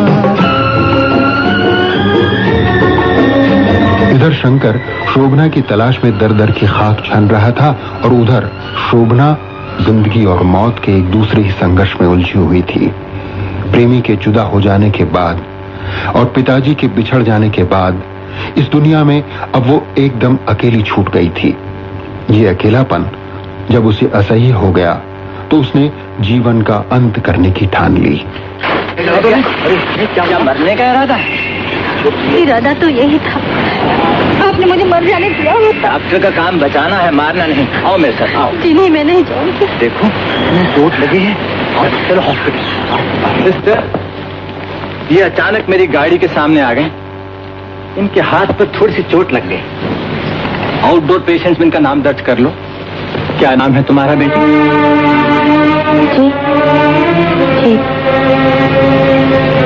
इधर शंकर शोभना की तलाश में दर दर की खाक छान रहा था और उधर शोभना जिंदगी और मौत के एक दूसरे ही संघर्ष में उलझी हुई थी। प्रेमी के जुदा हो जाने के बाद और पिताजी के बिछड़ जाने के बाद इस दुनिया में अब वो एकदम अकेली छूट गई थी। ये अकेलापन जब उसे असह्य हो गया तो उसने जीवन का अंत करने की ठान ली। क्या मरने का इरादा है? इरादा तो यही था, आपने मुझे मर जाने दिया होता। डॉक्टर का काम बचाना है, मारना नहीं। आओ मेरे साथ, आओ। जी नहीं, मैं नहीं जाऊंगी। देखो चोट लगी है, चलो हॉस्पिटल। सिस्टर, ये अचानक मेरी गाड़ी के सामने आ गए, इनके हाथ पर थोड़ी सी चोट लग गई। आउटडोर पेशेंट्स में इनका नाम दर्ज कर लो। क्या नाम है तुम्हारा बेटी? जी जी,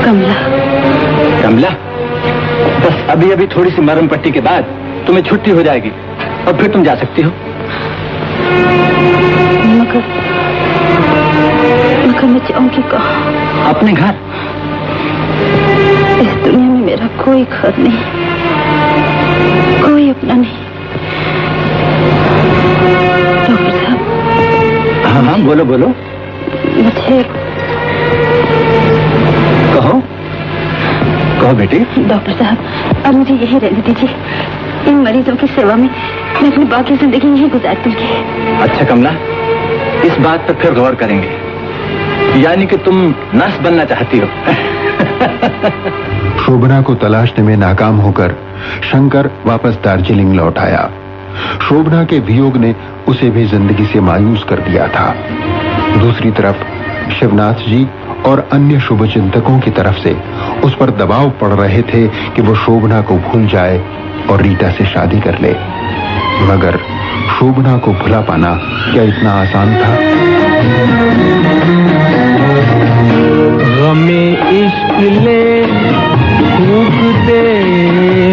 कमला। कमला, बस अभी अभी थोड़ी सी मरहम पट्टी के बाद तुम्हें छुट्टी हो जाएगी और फिर तुम जा सकती हो। मगर मैं जाऊंगी कहाँ? अपने घर। इस दुनिया में मेरा कोई घर नहीं, कोई अपना नहीं। डॉक्टर साहब। हाँ हाँ, बोलो बोलो। मुझे कहो कहो बेटी। डॉक्टर साहब, अब मुझे यही रहने दीजिए। इन मरीजों की सेवा में मैं अपनी बाकी जिंदगी यही गुजार दूंगी। अच्छा कमला, इस बात पर फिर गौर करेंगे। यानी कि तुम नर्स बनना चाहती हो? शोभना को तलाशने में नाकाम होकर शंकर वापस दार्जिलिंग लौट आया। शोभना के वियोग ने उसे भी जिंदगी से मायूस कर दिया था। दूसरी तरफ शिवनाथ जी और अन्य शुभचिंतकों की तरफ से उस पर दबाव पड़ रहे थे कि वो शोभना को भूल जाए और रीता से शादी कर ले। मगर शोभना को भुला पाना क्या इतना आसान था? गमे इश्क ले फूंक दे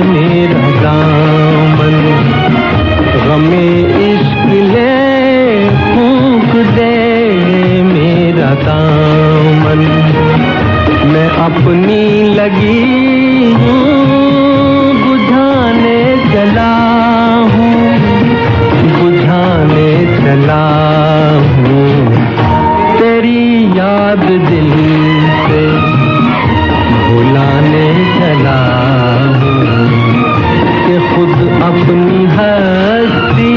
मेरा दामन, गमे इश्क ले फूंक दे मेरा दामन, मैं अपनी लगी हूँ बुझाने चला हूँ, बुझाने चला हूँ, तेरी याद दिल से भुलाने चला हूँ, कि खुद अपनी हस्ती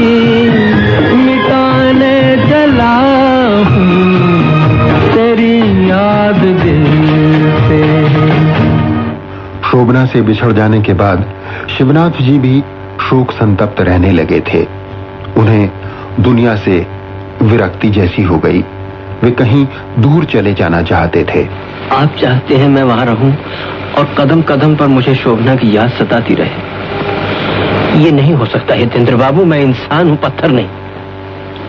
मिटाने चला हूँ, तेरी याद दिल से। शोभना से बिछड़ जाने के बाद शिवनाथ जी भी शोक संतप्त रहने लगे थे। उन्हें दुनिया से विरक्ति जैसी हो गई। वे कहीं दूर चले जाना चाहते थे। आप चाहते हैं मैं वहां रहूं और कदम कदम पर मुझे शोभना की याद सताती रहे। ये नहीं हो सकता है हितेंद्र बाबू, मैं इंसान हूं, पत्थर नहीं।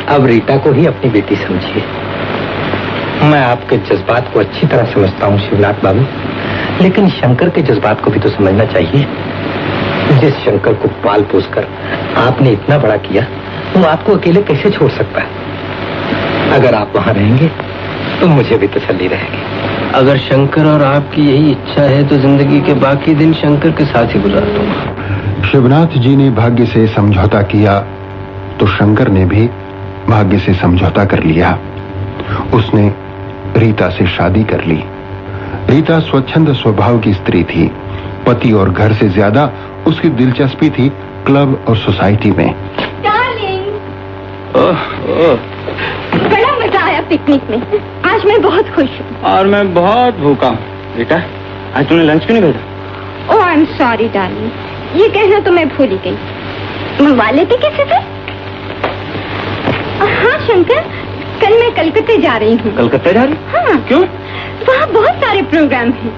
अब रीता को ही अपनी बेटी समझिए। मैं आपके जज्बात को अच्छी तरह समझता हूँ शिवनाथ बाबू, लेकिन शंकर के जज्बात को भी तो समझना चाहिए। जिस शंकर को पाल पोस कर आपने इतना बड़ा किया, वो आपको अकेले कैसे छोड़ सकता है? अगर आप वहां रहेंगे तो मुझे भी तसल्ली रहेगी। अगर शंकर और आपकी यही इच्छा है तो जिंदगी के बाकी दिन शंकर के साथ ही गुजार दूंगा। शिवनाथ जी ने भाग्य से समझौता किया तो शंकर ने भी भाग्य से समझौता कर लिया। उसने रीता से शादी कर ली। रीता स्वच्छंद स्वभाव की स्त्री थी। पति और घर से ज्यादा उसकी दिलचस्पी थी क्लब और सोसाइटी में। डार्लिंग, बड़ा मजा आया पिकनिक में। आज मैं बहुत खुश हूँ। और मैं बहुत भूखा हूँ। बेटा, आज तूने लंच क्यों नहीं भेजा? ओह, आई एम सॉरी डार्लिंग, ये कहना तो मैं भूल ही गई। मंगवा लेते किसी से? हाँ शंकर, कल मैं कलकत्ते जा रही हूँ। कलकत्ता जा रही? हाँ। क्यों? वहाँ बहुत सारे प्रोग्राम हैं।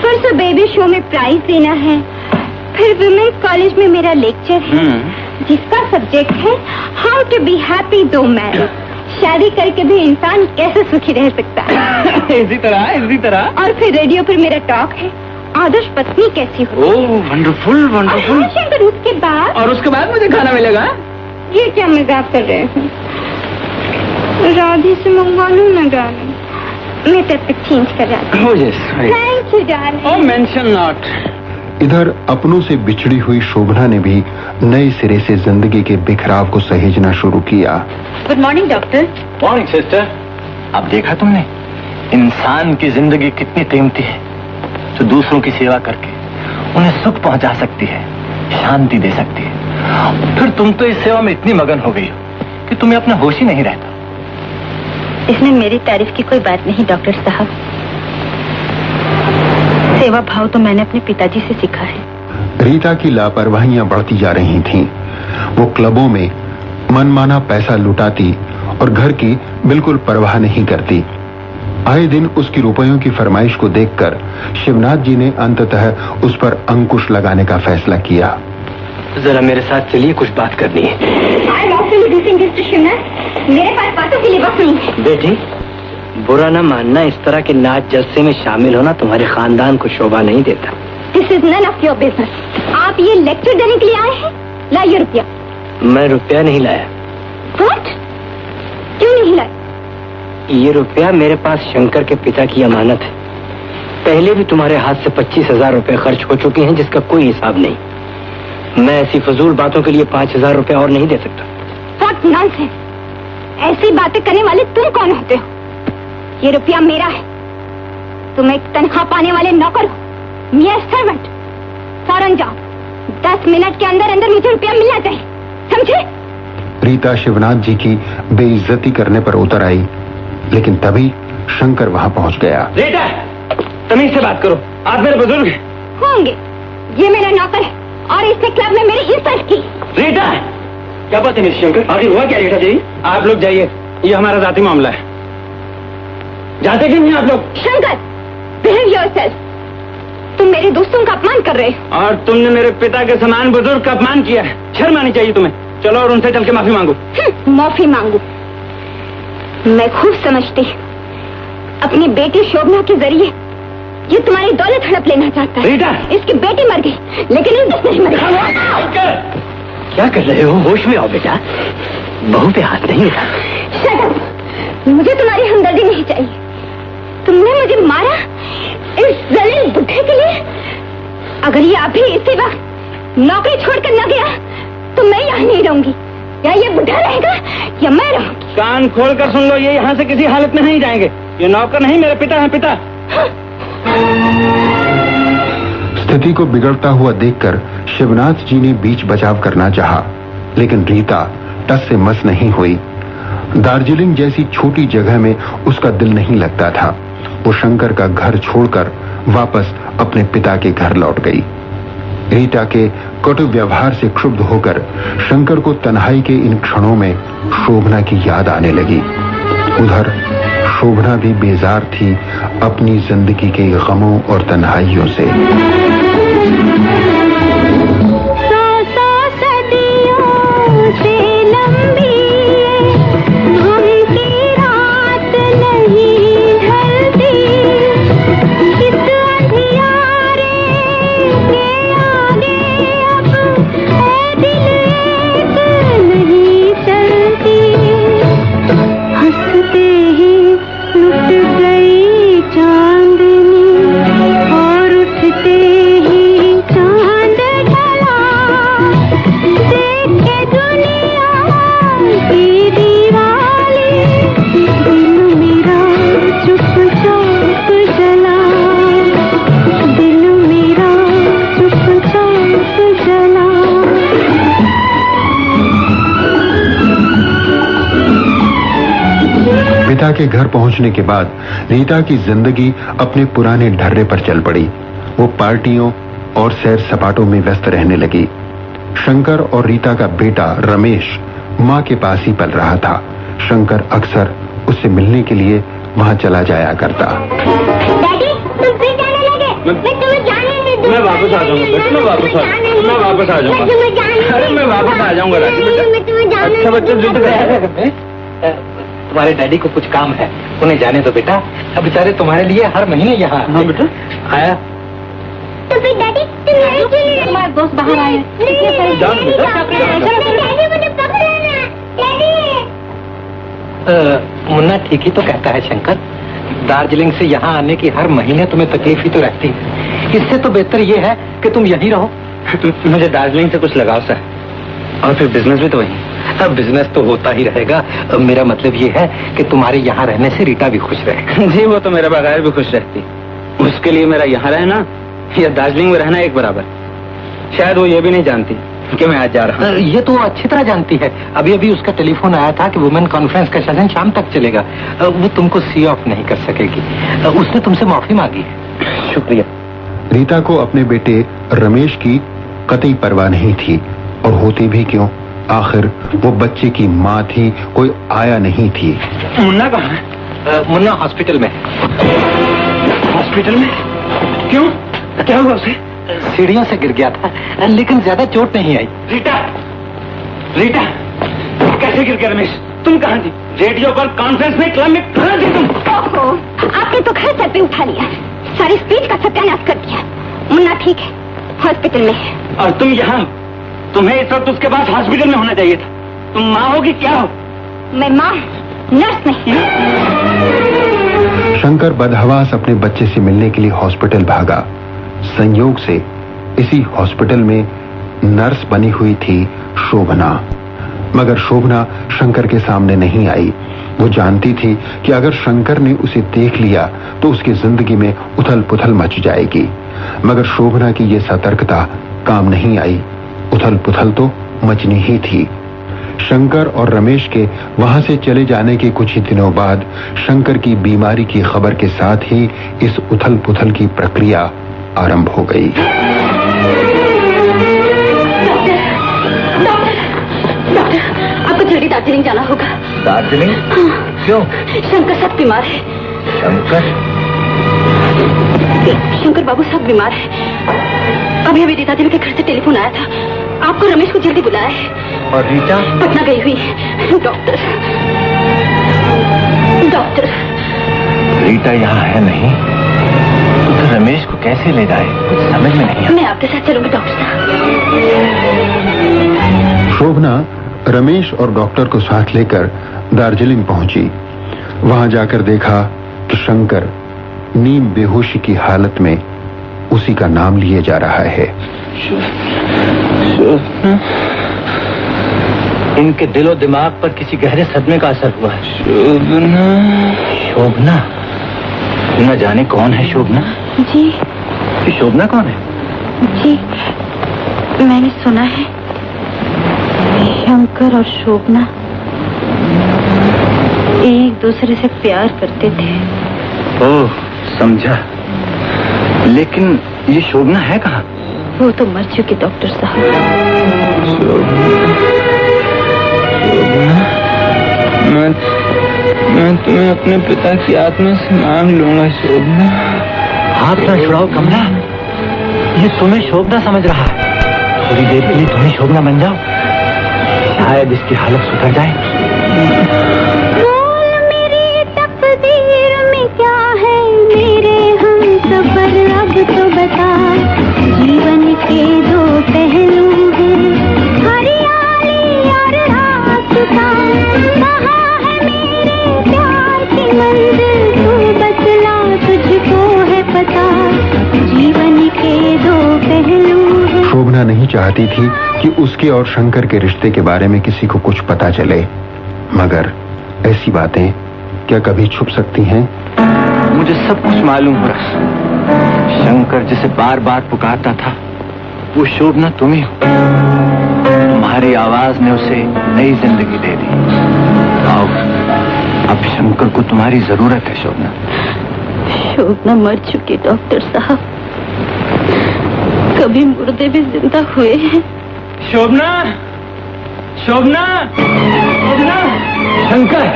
परसों बेबी शो में प्राइज देना है, फिर वुमेन्स कॉलेज में मेरा लेक्चर है जिसका सब्जेक्ट है हाउ टू बी हैप्पी दो मैरिड। शादी करके भी इंसान कैसे सुखी रह सकता है। इसी तरह। और फिर रेडियो पर मेरा टॉक है, आदर्श पत्नी कैसी हो। ओह, वंडरफुल वंडरफुल। शंकर, उसके बाद? और उसके बाद मुझे खाना मिलेगा। ये क्या मजाक कर रहे हैं? राधे से मंगवा लूं ना डार्लिंग, मैं तब तक चेंज कर रहा हूँ। Thank you darling. Oh, mention not. इधर अपनों से बिछड़ी हुई शोभना ने भी नए सिरे से जिंदगी के बिखराव को सहेजना शुरू किया। Good morning doctor. Morning sister. अब देखा तुमने, इंसान की जिंदगी कितनी कीमती है, जो दूसरों की सेवा करके उन्हें सुख पहुंचा सकती है, शांति दे सकती है। फिर तुम तो इस सेवा में इतनी मगन हो गई हो कि तुम्हें अपना होश ही नहीं रहता। इसमें मेरी तारीफ की कोई बात नहीं डॉक्टर साहब। सेवा भाव तो मैंने अपने पिताजी से सीखा है। रीता की लापरवाहियां बढ़ती जा रही थीं। वो क्लबों में मनमाना पैसा लुटाती और घर की बिल्कुल परवाह नहीं करती। आए दिन उसकी रुपयों की फरमाइश को देखकर शिवनाथ जी ने अंततः उस पर अंकुश लगाने का फैसला किया। जरा मेरे साथ चलिए, कुछ बात करनी है। मेरे पास बातों के लिए वक्त नहीं है। बेटी, बुरा न मानना, इस तरह के नाच जलसे में शामिल होना तुम्हारे खानदान को शोभा नहीं देता। This is none of your business. आप ये लेक्चर देने के लिए आए हैं? लाइए रुपया। मैं रुपया नहीं लाया। व्हाट? क्यों नहीं लाए? ये रुपया मेरे पास शंकर के पिता की अमानत है। पहले भी तुम्हारे हाथ से 25,000 रुपए खर्च हो चुके हैं, जिसका कोई हिसाब नहीं। मैं ऐसी फजूल बातों के लिए 5,000 रुपए और नहीं दे सकता। What nonsense! ऐसी बातें करने वाले तुम कौन होते हो? ये रुपया मेरा है। तुम एक तनख्वाह पाने वाले नौकर हो, मैं सर्वेंट। फौरन जाओ, 10 मिनट के अंदर अंदर मुझे रुपया मिलना चाहिए, समझे? रीता शिवनाथ जी की बेइज्जती करने पर उतर आई, लेकिन तभी शंकर वहां पहुंच गया। रीता, तमीज से बात करो, आप मेरे बुजुर्ग हैं। होंगे, ये मेरा नौकर है और इसने क्लब में मेरी इंसल्ट की। रीता, क्या बात है मिस शंकर? आखिर हुआ क्या रीता जी? आप लोग जाइए, ये हमारा जाती मामला है। जाते क्यों नहीं आप लोग? Shankar, behave yourself. तुम मेरे दोस्तों का अपमान कर रहे हो। और तुमने मेरे पिता के समान बुजुर्ग का अपमान किया है। शर्म आनी चाहिए तुम्हें। चलो और उनसे चल के माफी मांगो। माफी मांगू? मैं खूब समझती हूँ, अपनी बेटी शोभना के जरिए ये तुम्हारी दौलत हड़प लेना चाहता है। रीता, इसकी बेटी मर गई, लेकिन इज्जत नहीं मरी। क्या कर रहे हो? होश में आओ बेटा, बहू पे हाथ नहीं उठा। Shut up! मुझे तुम्हारी हमदर्दी नहीं चाहिए। तुमने मुझे मारा इस जलील बुढ़े के लिए। अगर ये अभी इसी वक्त नौकरी छोड़कर न गया तो मैं यहाँ नहीं रहूंगी। या ये बुढ़ा रहेगा या मैं रहूंगी। कान खोल कर सुन लो, ये यहाँ से किसी हालत में नहीं जाएंगे। ये नौकर नहीं, मेरे पिता हैं, पिता। स्थिति को बिगड़ता हुआ देखकर शिवनाथ जी ने बीच बचाव करना चाहा, लेकिन रीता टस से मस नहीं हुई। दार्जिलिंग जैसी छोटी जगह में उसका दिल नहीं लगता था। वो शंकर का घर छोड़कर वापस अपने पिता के घर लौट गई। रीता के कटु व्यवहार से क्षुब्ध होकर शंकर को तन्हाई के इन क्षणों में शोभना की याद आने लगी। उधर शोभना भी बेजार थी अपनी जिंदगी के गमों और तन्हाइयों से। चांदनी और उठते रीता के घर पहुंचने के बाद रीता की जिंदगी अपने पुराने ढर्रे पर चल पड़ी। वो पार्टियों और सैर सपाटों में व्यस्त रहने लगी। शंकर और रीता का बेटा रमेश मां के पास ही पल रहा था। शंकर अक्सर उससे मिलने के लिए वहां चला जाया करता। डैडी, तुम फिर जाने लगे? मैं तुम्हें जाने नहीं दूंगा। मैं वापस आ जाऊंगा बेटा, मैं वापस आ जाऊंगा। अरे मैं वापस आ जाऊंगा राजू बेटा। अच्छा बच्चे जुट गए। तुम्हारे डैडी को कुछ काम है, उन्हें जाने दो बेटा। अब बेचारे तुम्हारे लिए हर महीने यहाँ। हाँ बेटा आया। तो फिर डैडी, तुम यहीं क्यों नहीं? तुम्हारे दोस्त बाहर आए। जान बेटा। डैडी मुझे पकड़ना। डैडी। मुन्ना ठीक ही तो कहता है शंकर। दार्जिलिंग से यहाँ आने की हर महीने तुम्हें तकलीफ ही तो रहती है। इससे तो बेहतर ये है कि तुम यहीं रहो। मुझे दार्जिलिंग से कुछ लगाव सा है, और फिर बिजनेस भी तो वही। अब बिजनेस तो होता ही रहेगा। अब मेरा मतलब ये है कि तुम्हारे यहाँ रहने से रीटा भी खुश रहे। जी वो तो मेरे बगैर भी खुश रहती। उसके लिए मेरा यहाँ रहना या दार्जिलिंग में रहना एक बराबर। शायद वो ये भी नहीं जानती कि मैं आज जा रहा हूँ। ये तो अच्छी तरह जानती है। अभी अभी उसका टेलीफोन आया था कि वुमेन कॉन्फ्रेंस का सेशन शाम तक चलेगा। वो तुमको सी ऑफ नहीं कर सकेगी। उसने तुमसे माफी मांगी है। शुक्रिया। रीता को अपने बेटे रमेश की कतई परवाह नहीं थी, और होती भी क्यों, आखिर वो बच्चे की माँ थी, कोई आया नहीं थी। मुन्ना कहाँ है? मुन्ना हॉस्पिटल में। हॉस्पिटल में? क्यों, क्या हुआ उसे? सीढ़ियों से गिर गया था, लेकिन ज्यादा चोट नहीं आई। रीटा, रीटा, कैसे गिर गया रमेश? तुम कहाँ थी? रेडियो पर कॉन्फ्रेंस में, क्लब में कहाँ थी तुम? ओहो, आपने तो घर सर पे उठा लिया, सारी स्पीच का सत्यानाश कर दिया। मुन्ना ठीक है, हॉस्पिटल में है। और तुम यहाँ, तुम्हें इस वक्त उसके पास हॉस्पिटल में होना चाहिए था। तुम माँ हो कि क्या हो? मैं माँ, नर्स नहीं। शंकर बदहवास अपने बच्चे से मिलने के लिए हॉस्पिटल भागा। संयोग से इसी हॉस्पिटल में नर्स बनी हुई थी शोभना। मगर शोभना शंकर के सामने नहीं आई। वो जानती थी कि अगर शंकर ने उसे देख लिया तो उसकी जिंदगी में उथल पुथल मच जाएगी। मगर शोभना की ये सतर्कता काम नहीं आई। उथल पुथल तो मचनी ही थी। शंकर और रमेश के वहां से चले जाने के कुछ ही दिनों बाद शंकर की बीमारी की खबर के साथ ही इस उथल पुथल की प्रक्रिया आरंभ हो गई। डॉक्टर, आपको जल्दी दार्जिलिंग जाना होगा। दार्जिलिंग? क्यों? शंकर सब बीमार है। शंकर बाबू सब बीमार है। अभी अभी रीता देवी के घर से टेलीफोन आया था, आपको रमेश को जल्दी बुलाया है। और रीता? पटना गई हुई है। डॉक्टर, रीता यहाँ है नहीं तो रमेश को कैसे ले जाए, कुछ समझ में नहीं आता। मैं आपके साथ चलूंगी डॉक्टर साहब। शोभना रमेश और डॉक्टर को साथ लेकर दार्जिलिंग पहुंची। वहां जाकर देखा कि शंकर नीम बेहोशी की हालत में उसी का नाम लिए जा रहा है। इनके दिलो दिमाग पर किसी गहरे सदमे का असर हुआ है। शोभना, शोभना? न जाने कौन है शोभना? जी। शोभना कौन है? जी, मैंने सुना है शंकर और शोभना एक दूसरे से प्यार करते थे। ओह, समझा। लेकिन ये शोभना है कहाँ? वो तो मर चुकी डॉक्टर साहब। मैं तुम्हें अपने पिता की आत्मा से मांग लूंगा शोभना। हाथ न छुड़ाओ कमला, ये तुम्हें शोभना समझ रहा है। थोड़ी देर के लिए तुम्हें शोभना बन जाओ, शायद इसकी हालत सुधर जाए। बोल मेरी तकदीर में क्या है, मेरे हमसफर अब तो बता। जीवन के दो पहलू हैं, हरियाली और रास्ता। कहाँ है मेरे प्यार की मंजिल, तू बतला, तुझको है पता। जीवन के दो पहलू हैं। शोभना नहीं चाहती थी कि उसके और शंकर के रिश्ते के बारे में किसी को कुछ पता चले, मगर ऐसी बातें क्या कभी छुप सकती हैं? मुझे सब कुछ मालूम हो रहा। शंकर जिसे बार बार पुकारता था वो शोभना तुम ही हो। तुम्हारी आवाज ने उसे नई जिंदगी दे दी। आओ अब शंकर को तुम्हारी जरूरत है शोभना। शोभना मर चुकी डॉक्टर साहब, कभी मुर्दे भी जिंदा हुए हैं। शोभना, शोभना, शोभना, शंकर,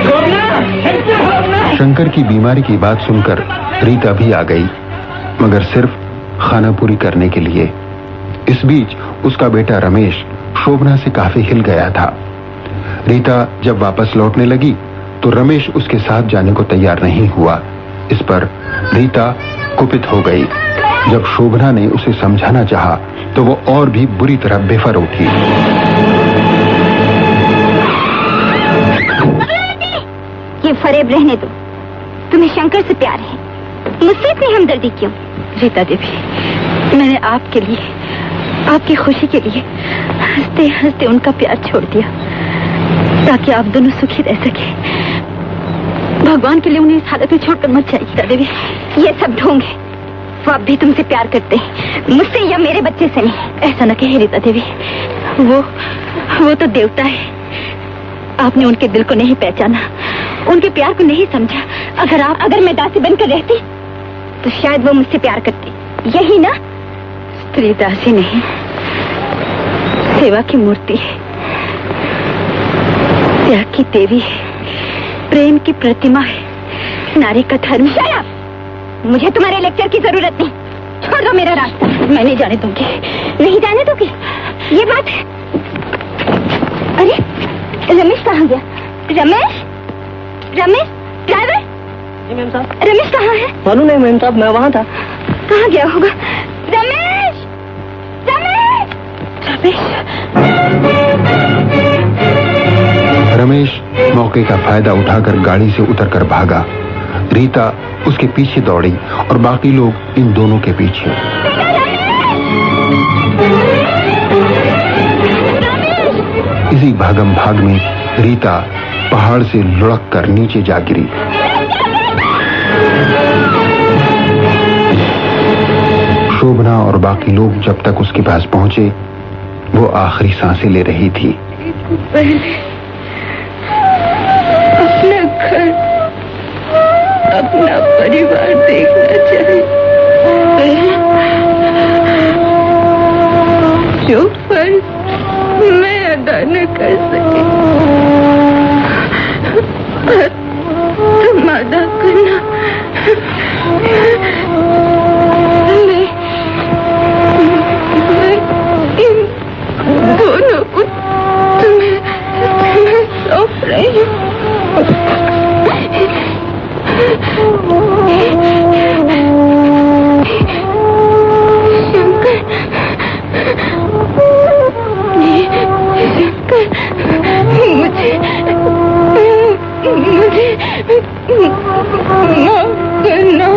शोभना, शोभना। शंकर की बीमारी की बात सुनकर रीता भी आ गई, मगर सिर्फ खाना पूरी करने के लिए। इस बीच उसका बेटा रमेश शोभना से काफी हिल गया था। रीता जब वापस लौटने लगी तो रमेश उसके साथ जाने को तैयार नहीं हुआ। इस पर रीता कुपित हो गई। जब शोभना ने उसे समझाना चाहा तो वो और भी बुरी तरह बेफर उठी। ये फरेब रहने दो, तुम्हें शंकर से प्यार है, मुझसे इतनी हमदर्दी क्यों? रीता देवी, मैंने आपके लिए, आपकी खुशी के लिए हंसते हंसते उनका प्यार छोड़ दिया ताकि आप दोनों सुखी रह सके। भगवान के लिए उन्हें इस हालत में छोड़कर मत जाइए। रीता देवी, ये सब ढोंग है। वो अब भी तुमसे प्यार करते हैं, मुझसे या मेरे बच्चे से नहीं। ऐसा न कहे रीता देवी, वो तो देवता है। आपने उनके दिल को नहीं पहचाना, उनके प्यार को नहीं समझा। अगर मैं दासी बनकर रहती तो शायद वो मुझसे प्यार करती, यही ना? स्त्री दासी नहीं, सेवा की मूर्ति है, त्याग की देवी है, प्रेम की प्रतिमा है, नारी का धर्म। मुझे तुम्हारे लेक्चर की जरूरत नहीं, छोड़ दो मेरा रास्ता। मैं नहीं जाने दूंगी। नहीं जाने दोगी? ये बात। अरे रमेश कहाँ गया? रमेश, रमेश ड्राइवर। जी मैम साहब। रमेश कहाँ है? मालूम नहीं मैम साहब, मैं वहाँ था। कहाँ गया होगा? रमेश, रमेश, रमेश मौके का फायदा उठाकर गाड़ी से उतरकर भागा। रीता उसके पीछे दौड़ी और बाकी लोग इन दोनों के पीछे। इसी भागम भाग में रीता पहाड़ से लुढ़क कर नीचे जा गिरी। शोभना और बाकी लोग जब तक उसके पास पहुंचे वो आखिरी सांसें ले रही थी। अपना घर, अपना परिवार देखना चाहिए। जो फर्ज मैं अदा न कर सके, तुम अदा करना। मैं इन दोनों को तुम्हें सौंप रही हूँ। मुझे माफ करना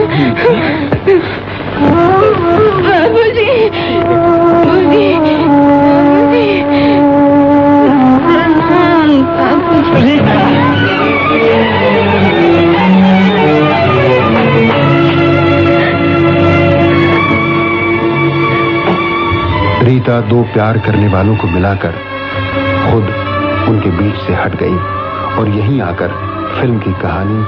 बाबूजी। रीता दो प्यार करने वालों को मिलाकर खुद उनके बीच से हट गई और यहीं आकर फिल्म की कहानी।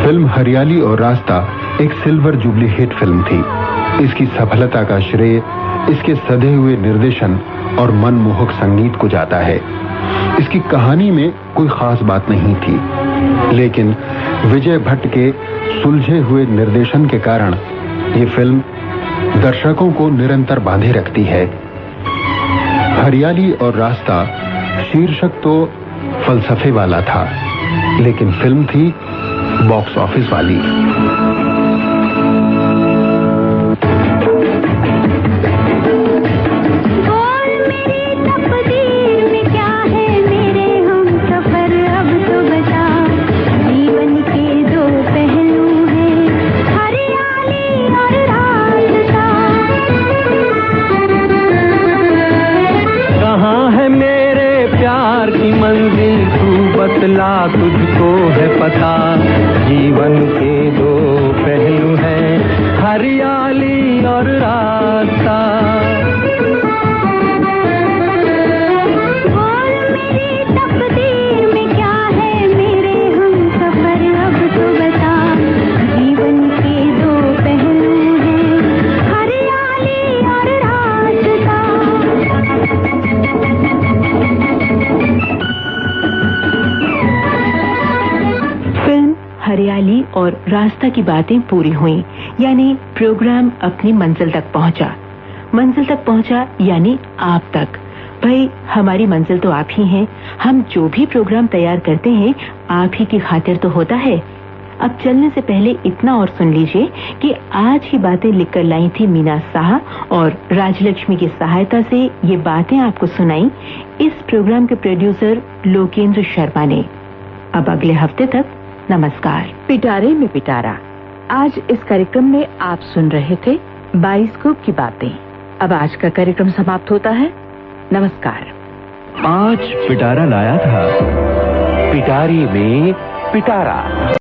फिल्म हरियाली और रास्ता एक सिल्वर जुबली हिट फिल्म थी। इसकी सफलता का श्रेय इसके सधे हुए निर्देशन और मनमोहक संगीत को जाता है। इसकी कहानी में कोई खास बात नहीं थी, लेकिन विजय भट्ट के सुलझे हुए निर्देशन के कारण ये फिल्म दर्शकों को निरंतर बांधे रखती है। हरियाली और रास्ता शीर्षक तो फलसफे वाला था, लेकिन फिल्म थी बॉक्स ऑफिस वाली। बतला तुझको है पता, जीवन के दो पहलू हैं, हरियाली और रास्ता। और रास्ता की बातें पूरी हुई, यानी प्रोग्राम अपनी मंजिल तक पहुंचा यानी आप तक। भाई, हमारी मंजिल तो आप ही हैं। हम जो भी प्रोग्राम तैयार करते हैं आप ही की खातिर तो होता है। अब चलने से पहले इतना और सुन लीजिए कि आज ही बातें लिखकर लाई थी मीना साहा और राजलक्ष्मी की सहायता से ये बातें आपको सुनाई इस प्रोग्राम के प्रोड्यूसर लोकेंद्र शर्मा ने। अब अगले हफ्ते तक नमस्कार। पिटारे में पिटारा, आज इस कार्यक्रम में आप सुन रहे थे बाइस्कोप की बातें। अब आज का कार्यक्रम समाप्त होता है। नमस्कार। आज पिटारा लाया था, पिटारी में पिटारा।